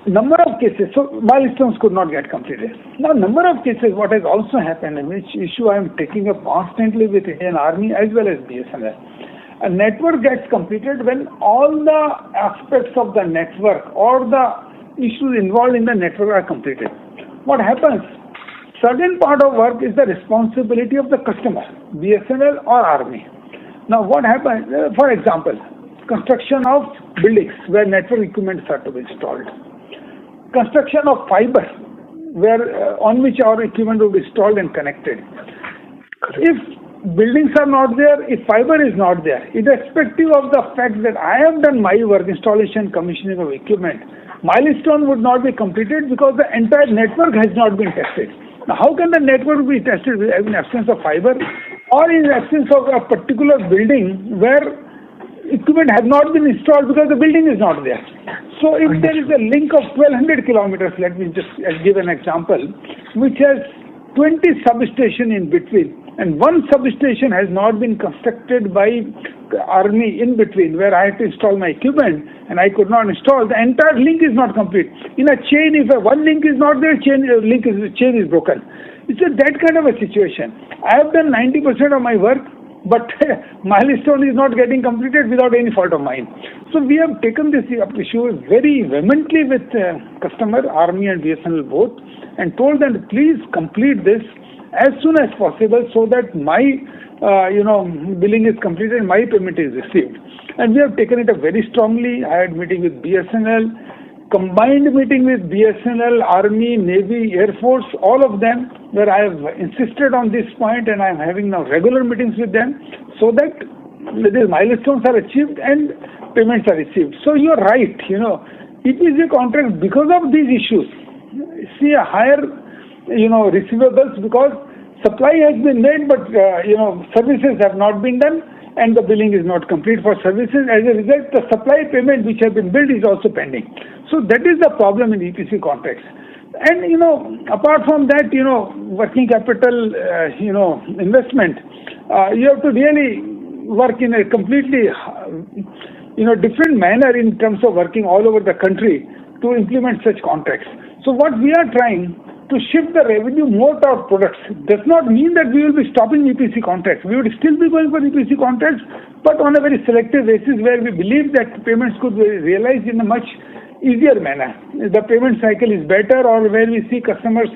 number of cases, so milestones could not get completed. Now, number of cases, what has also happened, and which issue I am taking up constantly with Indian Army as well as BSNL. A network gets completed when all the aspects of the network or the issues involved in the network are completed. What happens? Certain part of work is the responsibility of the customer, BSNL or Army. Now, what happens? For example, construction of buildings where network equipment are to be installed. Construction of fiber on which our equipment will be installed and connected. If buildings are not there, if fiber is not there, irrespective of the fact that I have done my work, installation, commissioning of equipment, milestone would not be completed because the entire network has not been tested. Now, how can the network be tested in absence of fiber or in absence of a particular building where equipment has not been installed because the building is not there? So if there is a link of 1200 kilometers, let me just give an example, which has 20 substations in between, and one substation has not been constructed by Army in between, where I had to install my equipment and I could not install, the entire link is not complete. In a chain, if one link is not there, chain is broken. It's that kind of a situation. I have done 90% of my work, but milestone is not getting completed without any fault of mine. So we have taken this issue very vehemently with customer, Army and BSNL both, and told them to please complete this as soon as possible so that my billing is completed, my payment is received. And we have taken it up very strongly. I had meeting with BSNL, combined meeting with BSNL, Army, Navy, Air Force, all of them, where I have insisted on this point, and I am having now regular meetings with them so that these milestones are achieved and payments are received. So you are right, EPC contracts, because of these issues, see a higher receivables because supply has been made, but services have not been done. and the billing is not complete for services. As a result, the supply payment which have been billed is also pending. So that is the problem in EPC contracts. And apart from that, working capital, investment, you have to really work in a completely, different manner in terms of working all over the country to implement such contracts. So what we are trying to shift the revenue more to our products does not mean that we will be stopping EPC contracts. We would still be going for EPC contracts, but on a very selective basis where we believe that payments could be realized in a much easier manner. The payment cycle is better, or where we see customers'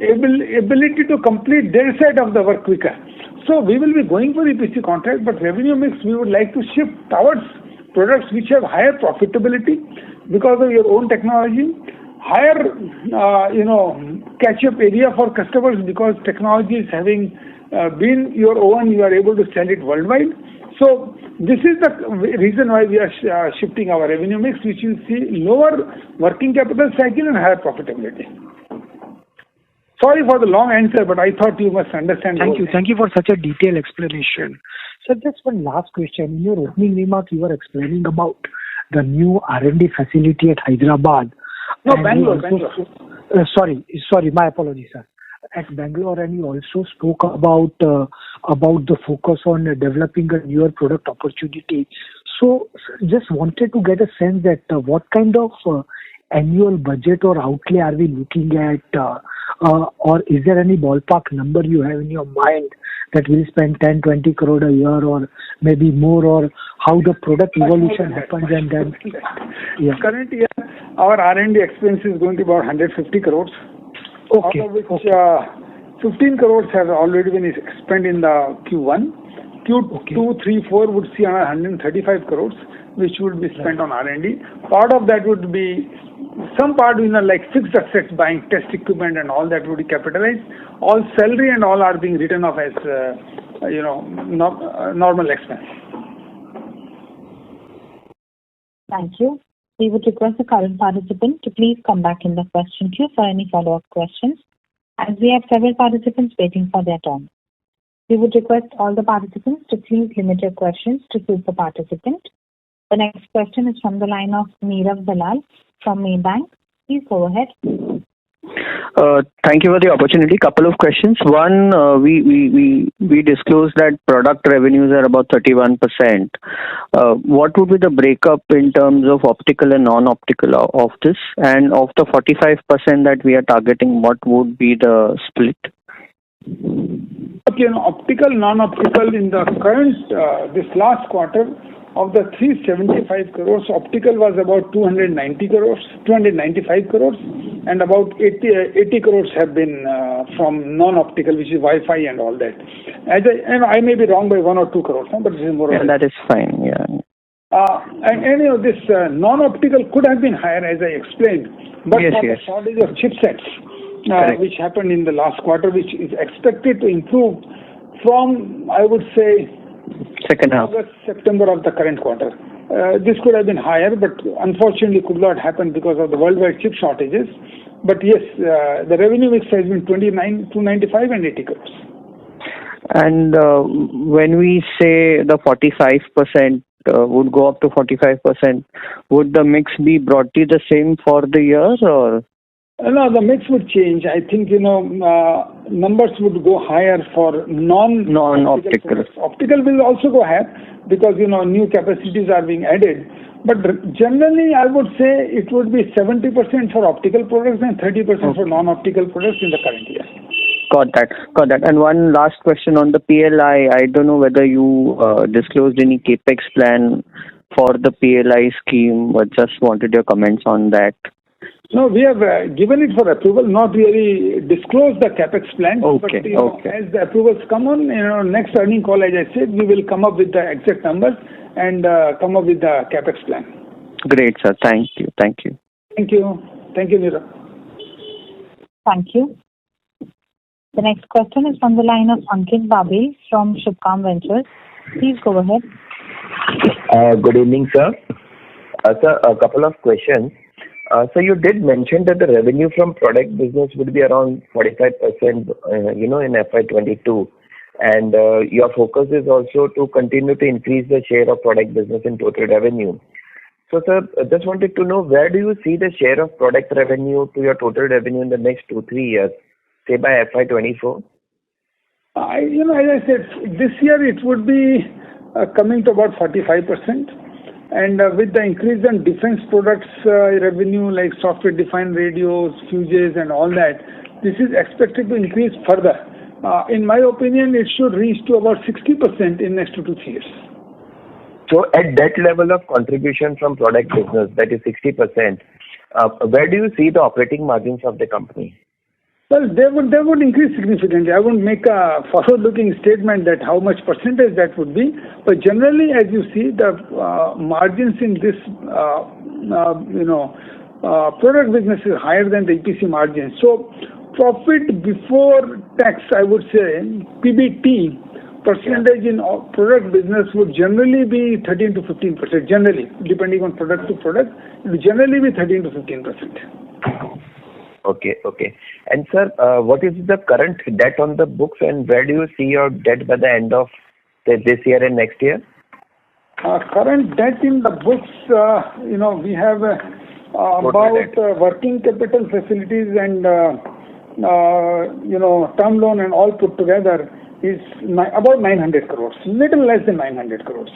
ability to complete their side of the work quicker. So we will be going for EPC contract, but revenue mix we would like to shift towards products which have higher profitability because of your own technology, higher catch-up area for customers because technology is having been your own, you are able to sell it worldwide. So this is the reason why we are shifting our revenue mix, which will see lower working capital cycle and higher profitability. Sorry for the long answer, but I thought you must understand. Thank you. Thank you for such a detailed explanation. So just one last question. In your opening remark, you were explaining about the new R&D facility at Hyderabad. No, Bangalore. Sorry, my apologies, sir. At Bangalore, and you also spoke about the focus on developing a newer product opportunity. So just wanted to get a sense that what kind of annual budget or outlay are we looking at, or is there any ballpark number you have in your mind that we'll spend 10-20 crore a year or maybe more, or how the product evolution happens and then... Yeah. Current year, our R&D expense is going to be about 150 crores. Okay. Out of which 15 crores have already been spent in the Q1. Q2, 3, 4 would see another 135 crores, which would be spent on R&D. Part of that would be, some part, like fixed assets, buying test equipment and all that would be capitalized. All salary and all are being written off as, normal expense. Thank you. We would request the current participant to please come back in the question queue for any follow-up questions, as we have several participants waiting for their turn. We would request all the participants to please limit your questions to two per participant. The next question is from the line of Neerav Dalal from Maybank. Please go ahead. Thank you for the opportunity. Couple of questions. One, we disclosed that product revenues are about 31%. What would be the breakup in terms of optical and non-optical of this? And of the 45% that we are targeting, what would be the split? Okay, optical, non-optical in the current, this last quarter, of the 375 crores, optical was about 295 crores, and about 80 crores have been from non-optical, which is Wi-Fi and all that. And I may be wrong by 1 or 2 crores, but this is more or less. That is fine, yeah. And this non-optical could have been higher, as I explained, but for the shortage of chipsets, which happened in the last quarter, which is expected to improve from, I would say, second half, August, September of the current quarter. This could have been higher, but unfortunately could not happen because of the worldwide chip shortages. But yes, the revenue mix has been 295 and 80 crores. And when we say the 45% would go up to 45%, would the mix be broadly the same for the year, or? No, the mix would change. I think, numbers would go higher for non-optical. Optical will also go higher because, new capacities are being added. But generally, I would say it would be 70% for optical products and 30% for non-optical products in the current year. Got that. And one last question on the PLI. I don't know whether you disclosed any capex plan for the PLI scheme, but just wanted your comments on that. No, we have given it for approval, not really disclosed the capex plan. Okay. As the approvals come on, next earning call, as I said, we will come up with the exact numbers and come up with the capex plan. Great, sir. Thank you. Thank you, Neerav. Thank you. The next question is from the line of Ankit Babe from Shubham Ventures. Please go ahead. Good evening, sir. Sir, a couple of questions. So you did mention that the revenue from product business would be around 45%, in FY22. and your focus is also to continue to increase the share of product business in total revenue. So, sir, I just wanted to know, where do you see the share of product revenue to your total revenue in the next 2-3 years, say by FY24? As I said, this year it would be coming to about 45%. And with the increase in defense products revenue like software-defined radios, fuses and all that, this is expected to increase further. In my opinion, it should reach to about 60% in next 2 to 3 years. So at that level of contribution from product business, that is 60%, where do you see the operating margins of the company? Well, they would increase significantly. I won't make a forward-looking statement that how much percentage that would be, but generally, as you see, the margins in this, product business is higher than the EPC margins. So, profit before tax, I would say, PBT percentage in product business would generally be 13 to 15%. Generally, depending on product to product, it would generally be 13 to 15%. Okay. And sir, what is the current debt on the books, and where do you see your debt by the end of this year and next year? Current debt in the books, we have about working capital facilities and term loan and all put together is about 900 crores, little less than 900 crores.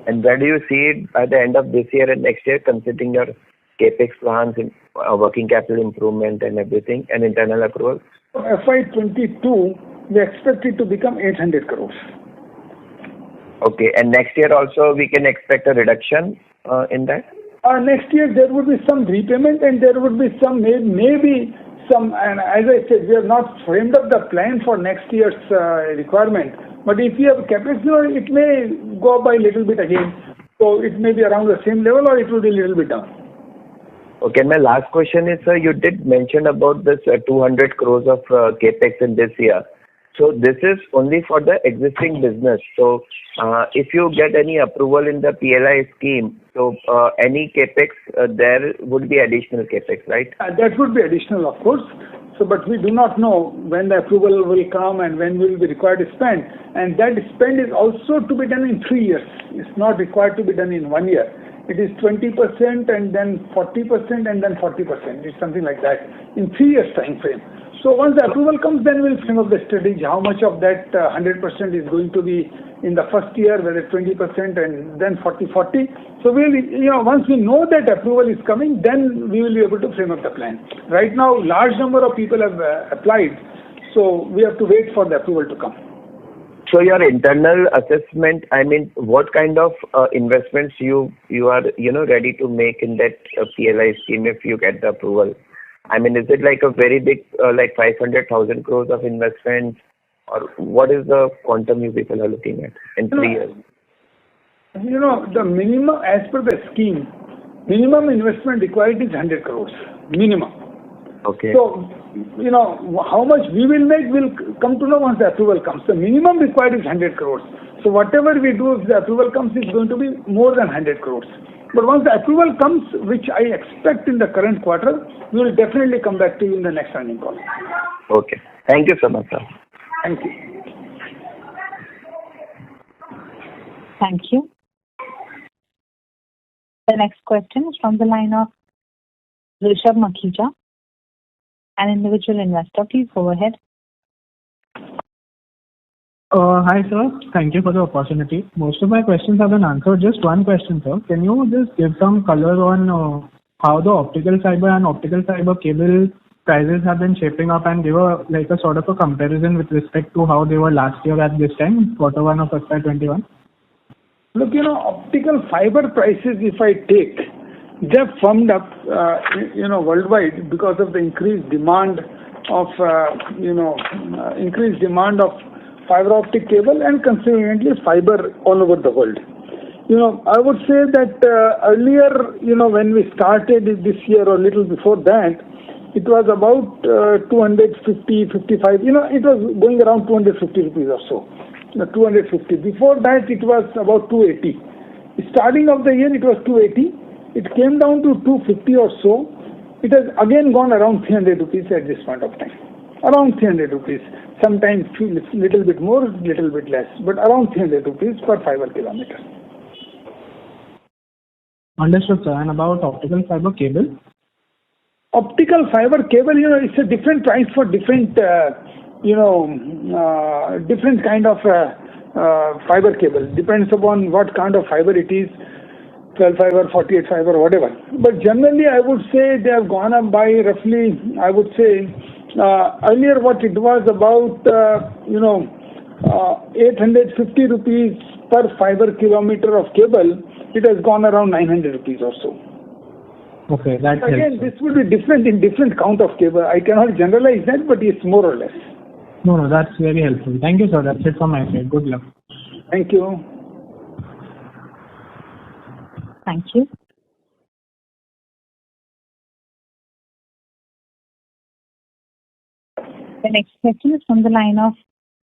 And where do you see it by the end of this year and next year, considering your capex plans in working capital improvement and everything, and internal accruals? FY22, we expect it to become 800 crores. Okay, and next year also we can expect a reduction in that? Next year there would be some repayment and there would be some, maybe some, and as I said, we have not framed up the plan for next year's requirement. But if you have capex, it may go up by a little bit again. So it may be around the same level or it will be a little bit down. Okay, my last question is, sir, you did mention about this 200 crores of capex in this year. So this is only for the existing business. So if you get any approval in the PLI scheme, so any capex, there would be additional capex, right? That would be additional, of course. So, but we do not know when the approval will come and when we will be required to spend. And that spend is also to be done in 3 years. It's not required to be done in 1 year. It is 20% and then 40% and then 40%. It's something like that in 3 years time frame. So once the approval comes, then we'll frame up the strategy. How much of that 100% is going to be in the first year, whether 20% and then 40. So we'll, once we know that approval is coming, then we will be able to frame up the plan. Right now, large number of people have applied, so we have to wait for the approval to come. So your internal assessment, I mean, what kind of investments you are ready to make in that PLI scheme if you get the approval? I mean, is it like a very big, like 500,000 crores of investment, or what is the quantum you people are looking at in 3 years? The minimum, as per the scheme, minimum investment required is 100 crores, minimum. Okay. So, how much we will make will come to know once the approval comes. The minimum required is 100 crores. So whatever we do, if the approval comes, it's going to be more than 100 crores. But once the approval comes, which I expect in the current quarter, we will definitely come back to you in the next earnings call. Okay. Thank you so much, sir. Thank you. Thank you. The next question is from the line of Rishabh Makhija, an individual investor. Please go ahead. Hi, sir. Thank you for the opportunity. Most of my questions have been answered. Just one question, sir. Can you just give some color on how the optical fiber and optical fiber cable prices have been shaping up, and give a sort of a comparison with respect to how they were last year at this time, Q1 of FY21? Look, optical fiber prices, if I take, they've firmed up, worldwide because of the increased demand of fiber optic cable and consequently fiber all over the world. I would say that earlier, when we started this year or a little before that, it was about 250, 55, it was going around 250 rupees or so. 250. Before that, it was about 280. Starting of the year, it was 280. It came down to 250 or so. It has again gone around 300 rupees at this point of time. around 300 rupees. Sometimes little bit more, little bit less, but around 300 rupees per fiber kilometer. Understood, sir. And about optical fiber cable? Optical fiber cable, it's a different price for different, different kind of fiber cable. Depends upon what kind of fiber it is, 12 fiber, 48 fiber, whatever. But generally, I would say they have gone up by roughly, I would say, earlier what it was about, 850 rupees per fiber kilometer of cable, it has gone around 900 rupees or so. Okay, that Again, helps. this will be different in different count of cable. I cannot generalize that, but it's more or less. No, that's very helpful. Thank you, sir. That's it from my side. Good luck. Thank you. Thank you. The next question is from the line of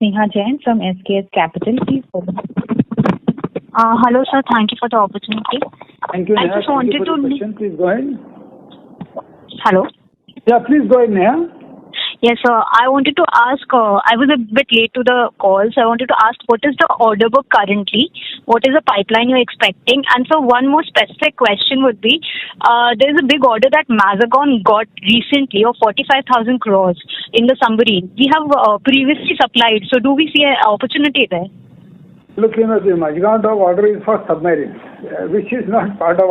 Sneha Jain from SKS Capital. Please go ahead. Hello, sir. Thank you for the opportunity. Thank you, Neha. I just wanted to... Question. Please go ahead. Hello? Yeah, please go ahead, Neha. Yes, sir. I wanted to ask, I was a bit late to the call, so I wanted to ask what is the order book currently? What is the pipeline you're expecting? And so one more specific question would be, there is a big order that Mazagon got recently of 45,000 crores in the submarine. We have previously supplied, so do we see an opportunity there? Look, the Mazagon Dock order is for submarines, which is not part of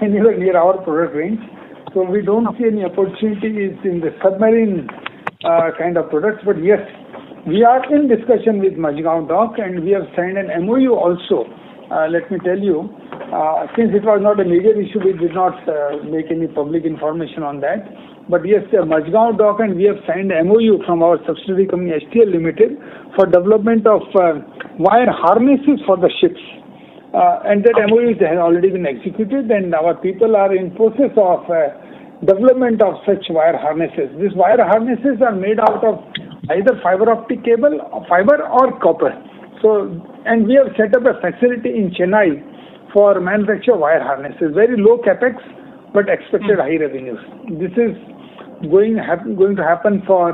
anywhere near our product range. So we don't see any opportunities in the submarine kind of products. But yes, we are in discussion with Mazagon Dock and we have signed an MOU also. Let me tell you, since it was not a major issue, we did not make any public information on that. But yes, Mazagon Dock and we have signed an MOU from our subsidiary company STL Limited for development of wire harnesses for the ships. And that MOU has already been executed and our people are in process of development of such wire harnesses. These wire harnesses are made out of either fiber optic cable, fiber or copper. So, and we have set up a facility in Chennai for manufacture wire harnesses. Very low capex, but expected high revenues. This is going to happen for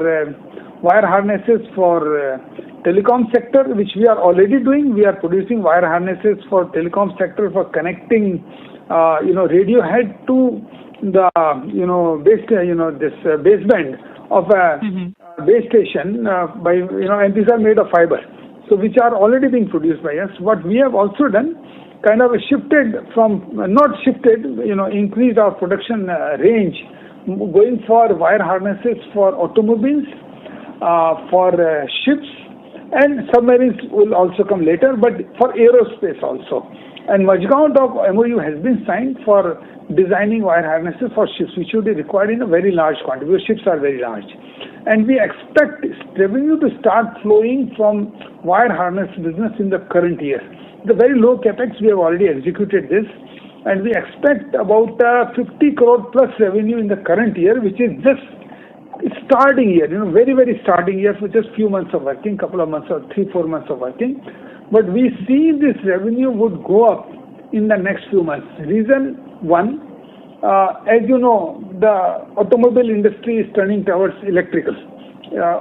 wire harnesses for telecom sector, which we are already doing. We are producing wire harnesses for telecom sector for connecting, radio head to the, baseband of a base station by, and these are made of fiber. So which are already being produced by us. What we have also done, kind of increased our production range, going for wire harnesses for automobiles, for ships, and submarines will also come later, but for aerospace also. And Mazagon Dock MOU has been signed for designing wire harnesses for ships, which will be required in a very large quantity, because ships are very large. And we expect revenue to start flowing from wire harness business in the current year. The very low capex, we have already executed this, and we expect about 50 crore plus revenue in the current year, which is just starting year, very, very starting year for just few months of working, couple of months or 3-4 months of working. But we see this revenue would go up in the next few months. Reason one, as you know, the automobile industry is turning towards electrical.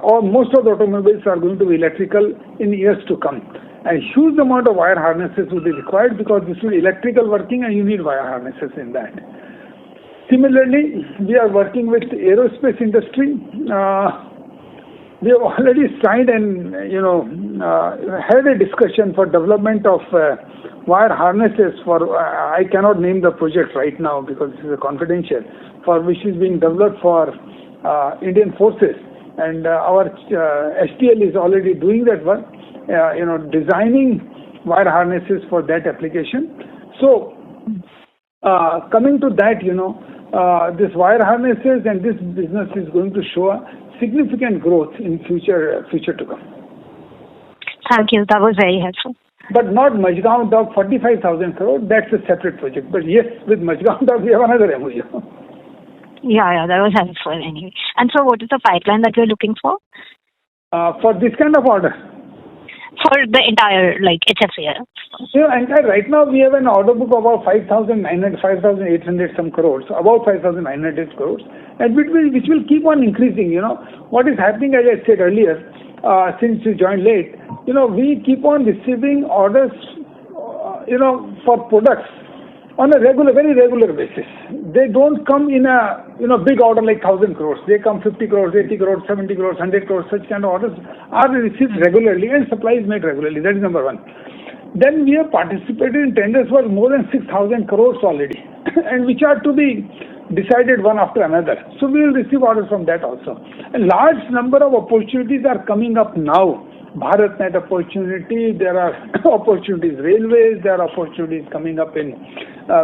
Or most of the automobiles are going to be electrical in years to come. A huge amount of wire harnesses will be required because this will be electrical working and you need wire harnesses in that. Similarly, we are working with aerospace industry. We have already signed and had a discussion for development of wire harnesses for. I cannot name the project right now because this is a confidential. For which is being developed for Indian forces, and our STL is already doing that work. Designing wire harnesses for that application. So, coming to that, this wire harnesses and this business is going to show a significant growth in future to come. Thank you. That was very helpful. But not Mazagon Dock 45,000 crore. That's a separate project. But yes, with Mazagon Dock we have another MOU. Yeah, that was helpful anyway. And so, what is the pipeline that you're looking for? For this kind of order? for the entire like HFCL? And right now we have an order book of about 5,900, 5,800 some crores, about 5,900 crores, and which will keep on increasing. What is happening, as I said earlier, since you joined late, we keep on receiving orders, for products on a very regular basis. They don't come in a big order like 1,000 crores. They come 50 crores, 80 crores, 70 crores, 100 crores. Such kind of orders are received regularly and supply is made regularly. That is number one. Then we have participated in tenders for more than 6,000 crores already, and which are to be decided one after another. So we will receive orders from that also. A large number of opportunities are coming up now. BharatNet opportunity, there are opportunities railways, there are opportunities coming up in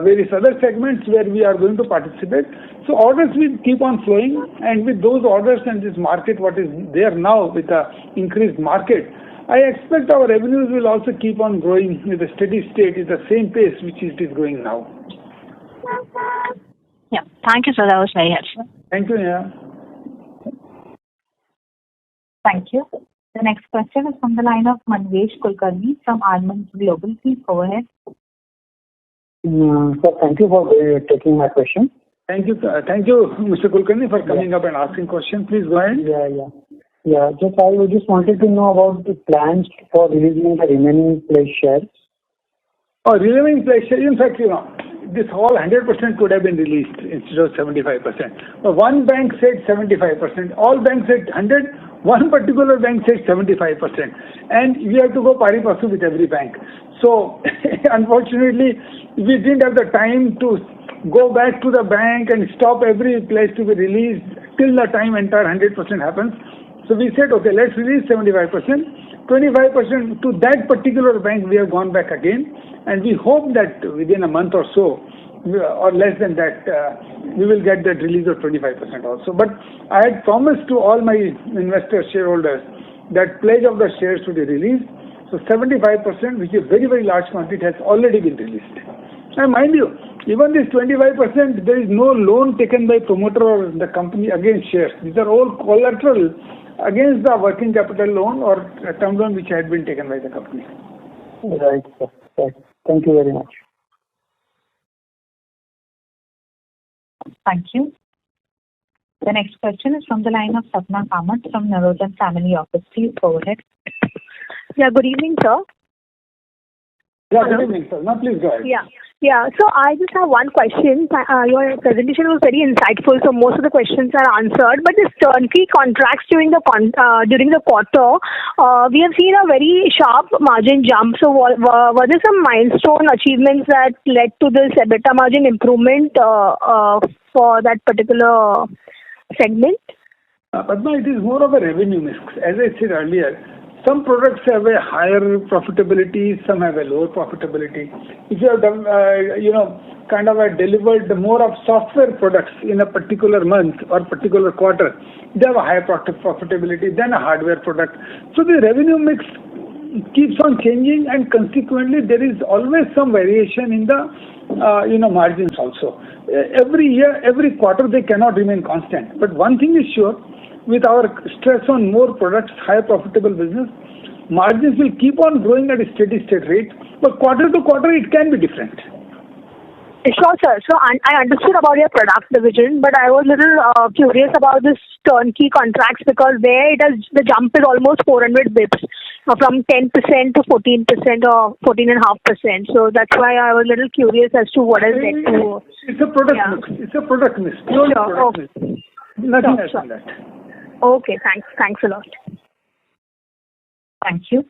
various other segments where we are going to participate. So orders will keep on flowing, and with those orders and this market what is there now with the increased market, I expect our revenues will also keep on growing with a steady state at the same pace which it is going now. Yeah, thank you, sir. That was very helpful. Thank you, Neha. Thank you. The next question is from the line of Manvesh Kulkarni from Almond Global. Please go ahead. Sir, thank you for taking my question. Thank you, Mr. Kulkarni, for coming up and asking question. Please go ahead. Yeah. I just wanted to know about the plans for releasing the remaining pledged shares. Oh, remaining pledged shares. In fact, this whole 100% could have been released instead of 75%. But one bank said 75%. All banks said 100. One particular bank said 75%. And we have to go pari passu with every bank. So, unfortunately, we didn't have the time to go back to the bank and stop every pledge to be released till the time entire 100% happens. So we said, okay, let's release 75%. 25% to that particular bank we have gone back again, and we hope that within a month or so, or less than that, we will get that release of 25% also. But I had promised to all my investor shareholders that pledge of the shares to be released. So 75%, which is very, very large quantity, has already been released. And mind you, even this 25%, there is no loan taken by promoter or the company against shares. These are all collateral against the working capital loan or term loan which had been taken by the company. Right, sir. Right. Thank you very much. Thank you. The next question is from the line of Sapna Kamath from Narojan Family Office. Please go ahead. Yeah, good evening, sir. Yeah, good evening, sir. Now, please go ahead. Yeah. So I just have one question. Your presentation was very insightful, so most of the questions are answered. But this turnkey contracts during the quarter, we have seen a very sharp margin jump. So were there some milestone achievements that led to this EBITDA margin improvement for that particular segment? Padma, it is more of a revenue mix. As I said earlier, some products have a higher profitability, some have a lower profitability. If you have done, delivered more of software products in a particular month or particular quarter, they have a higher profitability than a hardware product. So the revenue mix keeps on changing, and consequently there is always some variation in the margins also. Every year, every quarter, they cannot remain constant. But one thing is sure, with our stress on more products, higher profitable business, margins will keep on growing at a steady state rate, but quarter to quarter it can be different. Sure, sir. So I understood about your product division, but I was a little curious about this turnkey contracts, because there the jump is almost 400 bips from 10% to 14% or 14.5%. So that's why I was a little curious as to what has led to. It's a product mix. It's a product mix. Nothing else than that. Okay, thanks a lot. Thank you.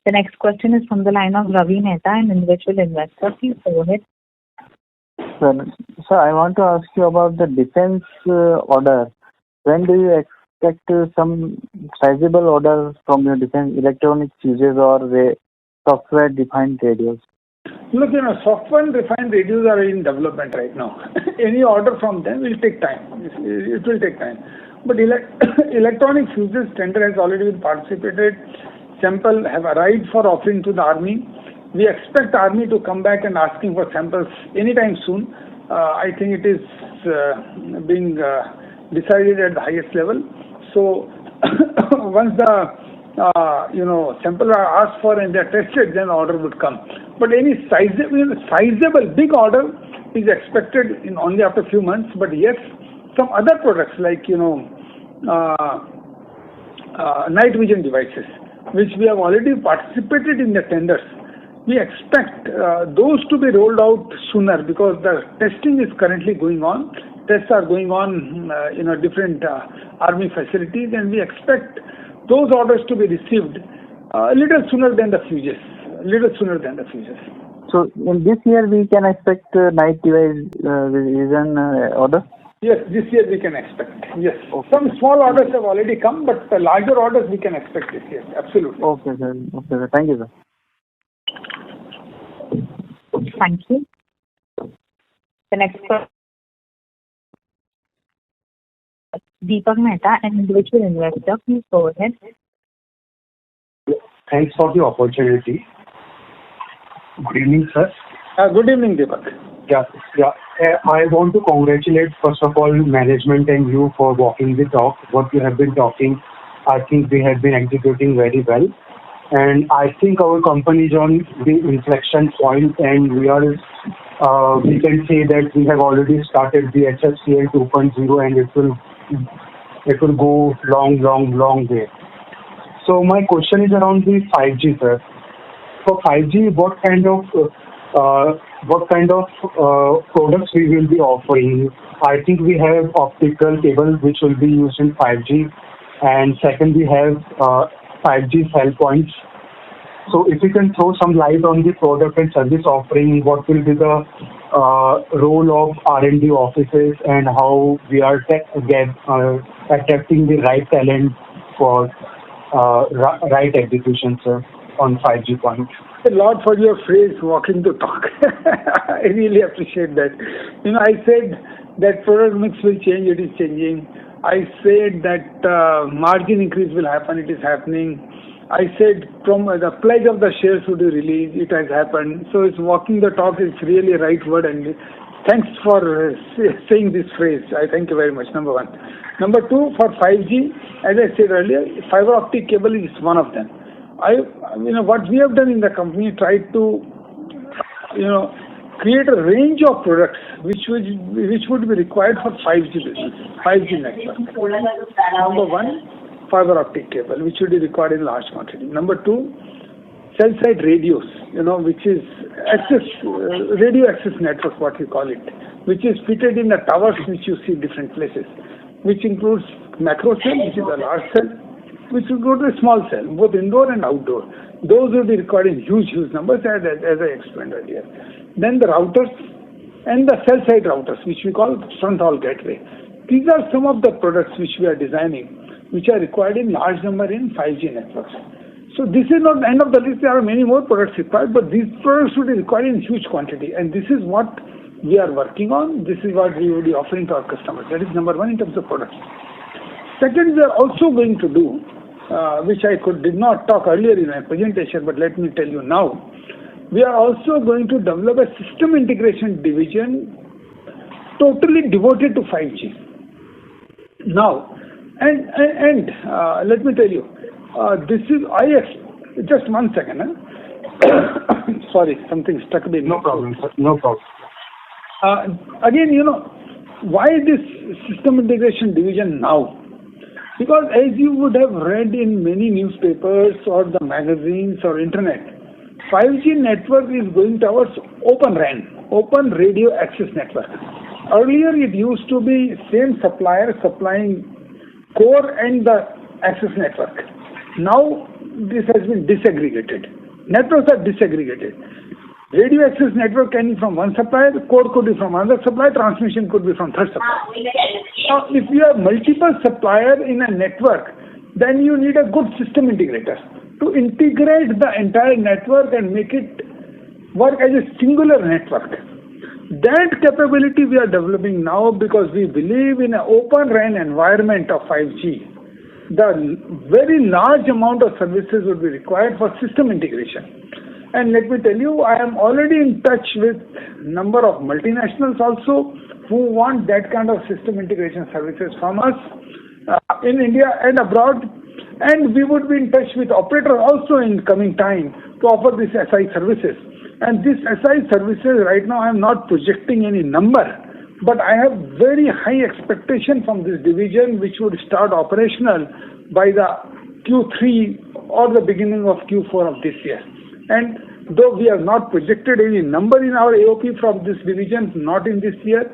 The next question is from the line of Ravi Mehta, an individual investor. Please go ahead. Sir, I want to ask you about the defense order. When do you expect some sizable order from your defense electronic fuses or software-defined radios? Look, software-defined radios are in development right now. Any order from them will take time. It will take time. But electronic fuses tender has already been participated. Sample have arrived for offering to the Army. We expect Army to come back and asking for samples anytime soon. I think it is being decided at the highest level. So once the sample are asked for and they're tested, then order would come. But any sizable big order is expected in only after a few months. But yes, some other products like night vision devices, which we have already participated in the tenders, we expect those to be rolled out sooner because the testing is currently going on. Tests are going on in different army facilities, and we expect those orders to be received a little sooner than the fuses. So in this year we can expect night vision order? Yes, this year we can expect. Yes. Okay. Some small orders have already come, but the larger orders we can expect this year. Absolutely. Okay, sir. Thank you, sir. Thank you. The next question. Deepak Mehta, an individual investor. Please go ahead. Thanks for the opportunity. Good evening, sir. Good evening, Deepak. Yeah. I want to congratulate, first of all, management and you for walking the talk. What you have been talking, I think we have been executing very well. And I think our company is on the inflection point, and we can say that we have already started the HFCL 2.0, and it will go long way. So my question is around the 5G, sir. For 5G, what kind of products we will be offering? I think we have optical cable which will be used in 5G, and second we have 5G cell points. So if you can throw some light on the product and service offering, what will be the role of R&D offices and how we are attracting the right talent for right execution, sir, on 5G point. Thank you a lot for your phrase, walking the talk. I really appreciate that. I said that product mix will change, it is changing. I said that margin increase will happen, it is happening. I said from the pledge of the shares would be released, it has happened. So it's walking the talk is really a right word, and thanks for saying this phrase. I thank you very much, number one. Number two, for 5G, as I said earlier, fiber optic cable is one of them. What we have done in the company, tried to create a range of products which would be required for 5G business, 5G network. Number one, fiber optic cable, which would be required in large quantity. Number two, cell site radios, which is radio access network, what we call it, which is fitted in the towers which you see different places, which includes macro cell, which is a large cell, which will go to a small cell, both indoor and outdoor. Those will be required in huge numbers, as I explained earlier. Then the routers and the cell site routers, which we call front hall gateway. These are some of the products which we are designing, which are required in large number in 5G networks. So this is not the end of the list. There are many more products required, but these products will be required in huge quantity. And this is what we are working on. This is what we will be offering to our customers. That is number one in terms of products. Second, we are also going to do, which I did not talk earlier in my presentation, but let me tell you now. We are also going to develop a system integration division totally devoted to 5G. Now, and let me tell you, this is, just 1 second. Sorry, something stuck me. No problem, sir. No problem. Again, why this system integration division now? Because as you would have read in many newspapers or the magazines or internet, 5G network is going towards Open RAN, Open Radio Access Network. Earlier it used to be same supplier supplying core and the access network. Now this has been disaggregated. Networks are disaggregated. Radio access network can be from one supplier, core could be from another supplier, transmission could be from third supplier. Now, if you have multiple suppliers in a network, then you need a good system integrator to integrate the entire network and make it work as a singular network. That capability we are developing now because we believe in an open RAN environment of 5G. The very large amount of services would be required for system integration. And let me tell you, I am already in touch with number of multinationals also who want that kind of system integration services from us in India and abroad. And we would be in touch with operator also in coming time to offer these SI services. And this SI services right now I am not projecting any number, but I have very high expectation from this division which would start operational by the Q3 or the beginning of Q4 of this year. And though we have not projected any number in our AOP from this division, not in this year,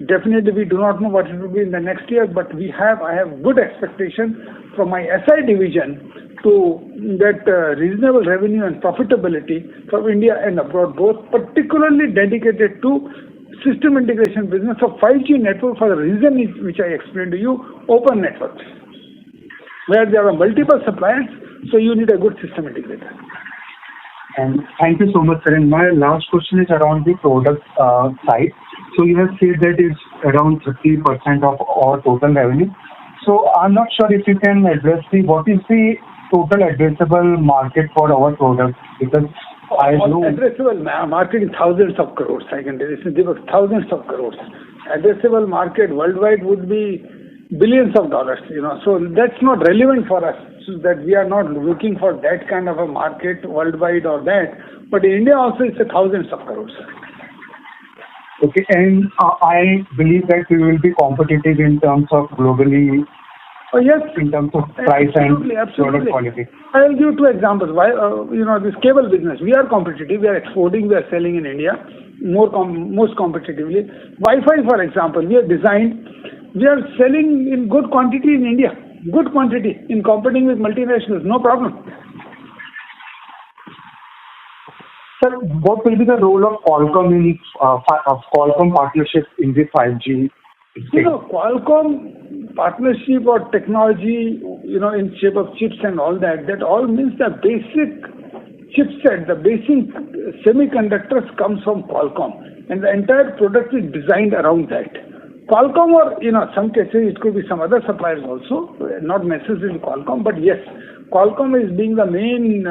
definitely we do not know what it will be in the next year, but I have good expectation from my SI division to get reasonable revenue and profitability from India and abroad, both particularly dedicated to system integration business of 5G network for the reason which I explained to you, open networks, where there are multiple suppliers, so you need a good system integrator. And thank you so much, sir. And my last question is around the product side. So you have said that it's around 30% of our total revenue. So I'm not sure if you can address what is the total addressable market for our products, because I know addressable market is thousands of crores. I can tell you, there were thousands of crores. Addressable market worldwide would be billions of dollars. So that's not relevant for us. So that we are not looking for that kind of a market worldwide or that. But in India also it's thousands of crores. Okay, and I believe that we will be competitive in terms of globally. Oh yes, in terms of price absolutely. And product quality. I will give 2 examples. Why this cable business, we are competitive. We are exporting. We are selling in India most competitively. Wi-Fi, for example, we are designed. We are selling in good quantity in India. Good quantity in competing with multinationals. No problem. Sir, what will be the role of Qualcomm in Qualcomm partnership in the 5G? Qualcomm partnership or technology, in shape of chips and all that all means the basic chipset, the basic semiconductors comes from Qualcomm, and the entire product is designed around that. Qualcomm, or some cases it could be some other suppliers also, not necessarily Qualcomm, but yes, Qualcomm is being the main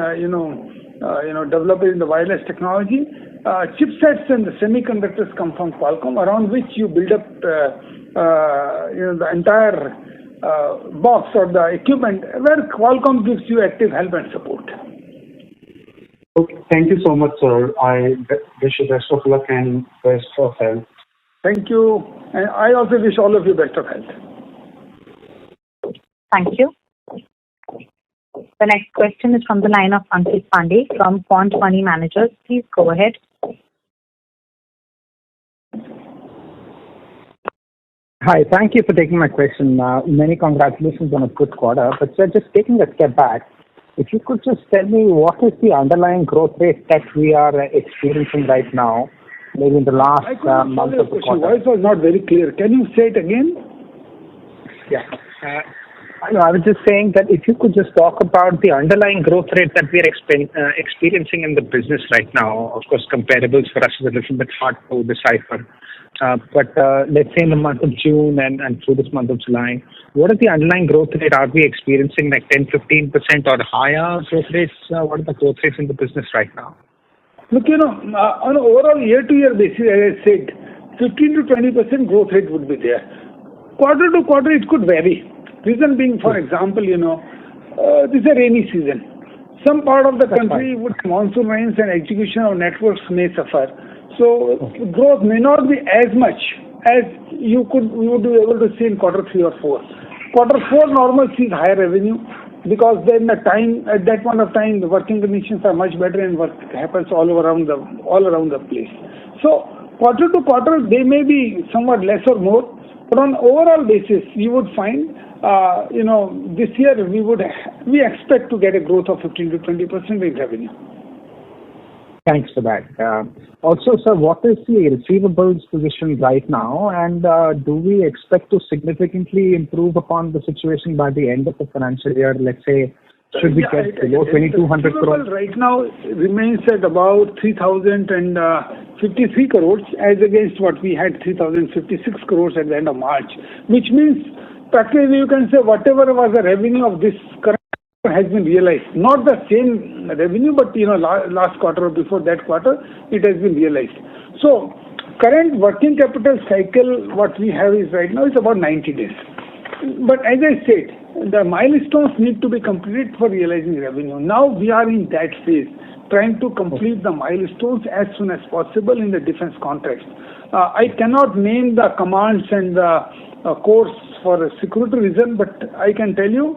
developer in the wireless technology. Chipsets and the semiconductors come from Qualcomm, around which you build up the entire box or the equipment, where Qualcomm gives you active help and support. Okay, thank you so much, sir. I wish you best of luck and best of health. Thank you. And I also wish all of you best of health. Thank you. The next question is from the line of Ankit Pandey from Quant Money Managers. Please go ahead. Hi, thank you for taking my question. Many congratulations on a good quarter. But sir, just taking a step back, if you could just tell me what is the underlying growth rate that we are experiencing right now, maybe in the last month of the quarter. Your voice was not very clear. Can you say it again? Yeah. I was just saying that if you could just talk about the underlying growth rate that we are experiencing in the business right now. Of course, comparables for us is a little bit hard to decipher. But let's say in the month of June and through this month of July, what is the underlying growth rate? Are we experiencing like 10-15% or higher growth rates? What are the growth rates in the business right now? Look, on an overall year-to-year basis, as I said, 15 to 20% growth rate would be there. Quarter to quarter, it could vary. Reason being, for example, this is a rainy season. Some part of the country would monsoon rains and execution of networks may suffer. So growth may not be as much as we would be able to see in quarter 3 or 4. Quarter 4 normally sees higher revenue because then at that point of time, the working conditions are much better and work happens all around the place. So quarter to quarter, they may be somewhat less or more, but on overall basis, you would find, this year we expect to get a growth of 15 to 20% in revenue. Thanks for that. Also, sir, what is the receivables position right now, and do we expect to significantly improve upon the situation by the end of the financial year? Let's say, should we get below 2,200 crores? Right now remains at about 3,053 crores as against what we had 3,056 crores at the end of March, which means practically you can say whatever was the revenue of this current has been realized. Not the same revenue, but last quarter or before that quarter, it has been realized. So current working capital cycle, what we have is right now is about 90 days. But as I said, the milestones need to be completed for realizing revenue. Now we are in that phase, trying to complete the milestones as soon as possible in the defense context. I cannot name the commands and the course for a security reason, but I can tell you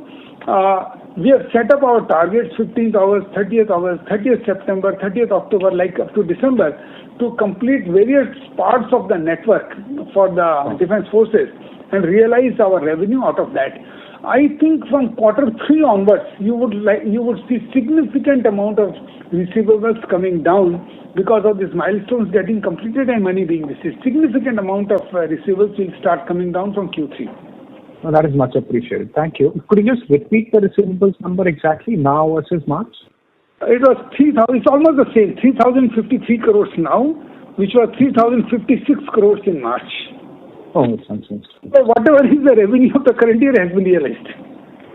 we have set up our targets 15th hours, 30th September, 30th October, like up to December, to complete various parts of the network for the defense forces and realize our revenue out of that. I think from Q3 onwards, you would see significant amount of receivables coming down because of these milestones getting completed and money being received. Significant amount of receivables will start coming down from Q3. Well, that is much appreciated. Thank you. Could you just repeat the receivables number exactly now versus March? It was 3,000. It's almost the same. 3,053 crores now, which was 3,056 crores in March. Oh, makes sense. So whatever is the revenue of the current year has been realized.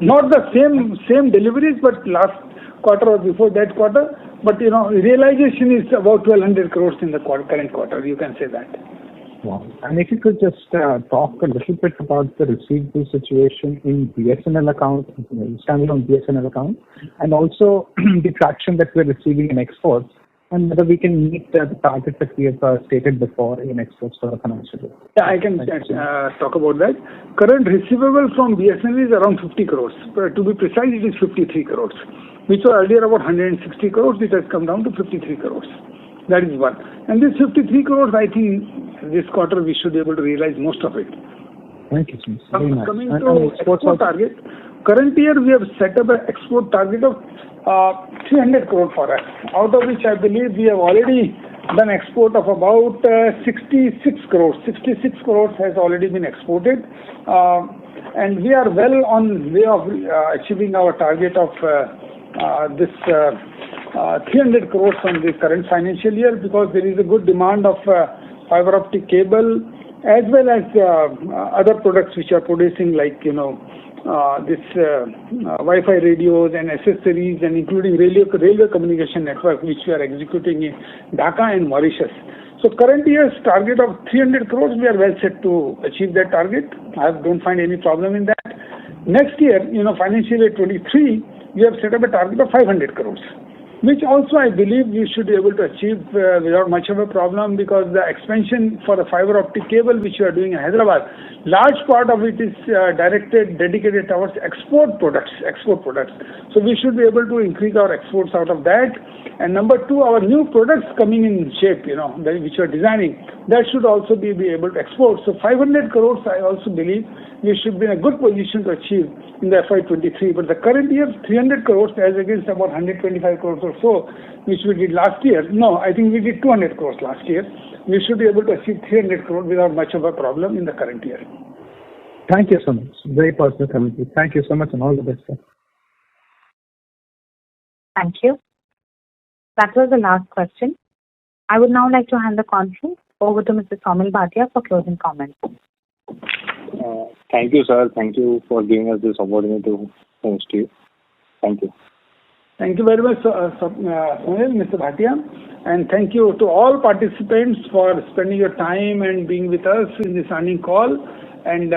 Not the same deliveries, but last quarter or before that quarter. But realization is about 1,200 crores in the current quarter. You can say that. Wow. And if you could just talk a little bit about the receivable situation in BSNL account, standalone BSNL account, and also the traction that we're receiving in exports, and whether we can meet the targets that we have stated before in exports for the financial year. Yeah, I can talk about that. Current receivable from BSNL is around 50 crores. To be precise, it is 53 crores, which was earlier about 160 crores. It has come down to 53 crores. That is one. And this 53 crores, I think this quarter we should be able to realize most of it. Thank you, sir. Coming to export target, current year we have set up an export target of 300 crore for us, out of which I believe we have already done export of about 66 crores. 66 crores has already been exported, and we are well on way of achieving our target of this 300 crores from the current financial year, because there is a good demand of fiber optic cable as well as other products which are producing, like this Wi-Fi radios and accessories, and including railway communication network, which we are executing in Dhaka and Mauritius. So current year's target of 300 crores, we are well set to achieve that target. I don't find any problem in that. Next year, financial year 23, we have set up a target of 500 crores. Which also I believe we should be able to achieve without much of a problem, because the expansion for the fiber optic cable which we are doing in Hyderabad, large part of it is dedicated towards export products. So we should be able to increase our exports out of that. And number two, our new products coming in shape, which we are designing, that should also be able to export. So 500 crores, I also believe we should be in a good position to achieve in the FY23. But the current year, 300 crores as against about 125 crores or so, which we did last year. No, I think we did 200 crores last year. We should be able to achieve 300 crores without much of a problem in the current year. Thank you so much. Very personal committee. Thank you so much, and all the best, sir. Thank you. That was the last question. I would now like to hand the conference over to Mr. Saumil Bhatia for closing comments. Thank you, sir. Thank you for giving us this opportunity to host you. Thank you. Thank you very much, Sunil, Mr. Bhatia. And thank you to all participants for spending your time and being with us in this earnings call. And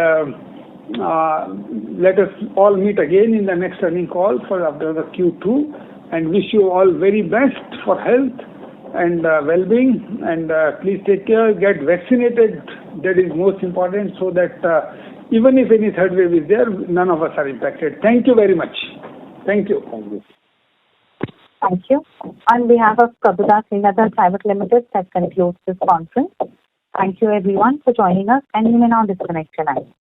let us all meet again in the next earnings call for after the Q2. And wish you all very best for health and well-being. And please take care, get vaccinated. That is most important, so that even if any third wave is there, none of us are impacted. Thank you very much. Thank you. Thank you. Thank you. On behalf of Prabhudas Lilladher Private Limited, that concludes this conference. Thank you everyone for joining us, and you may now disconnect your line.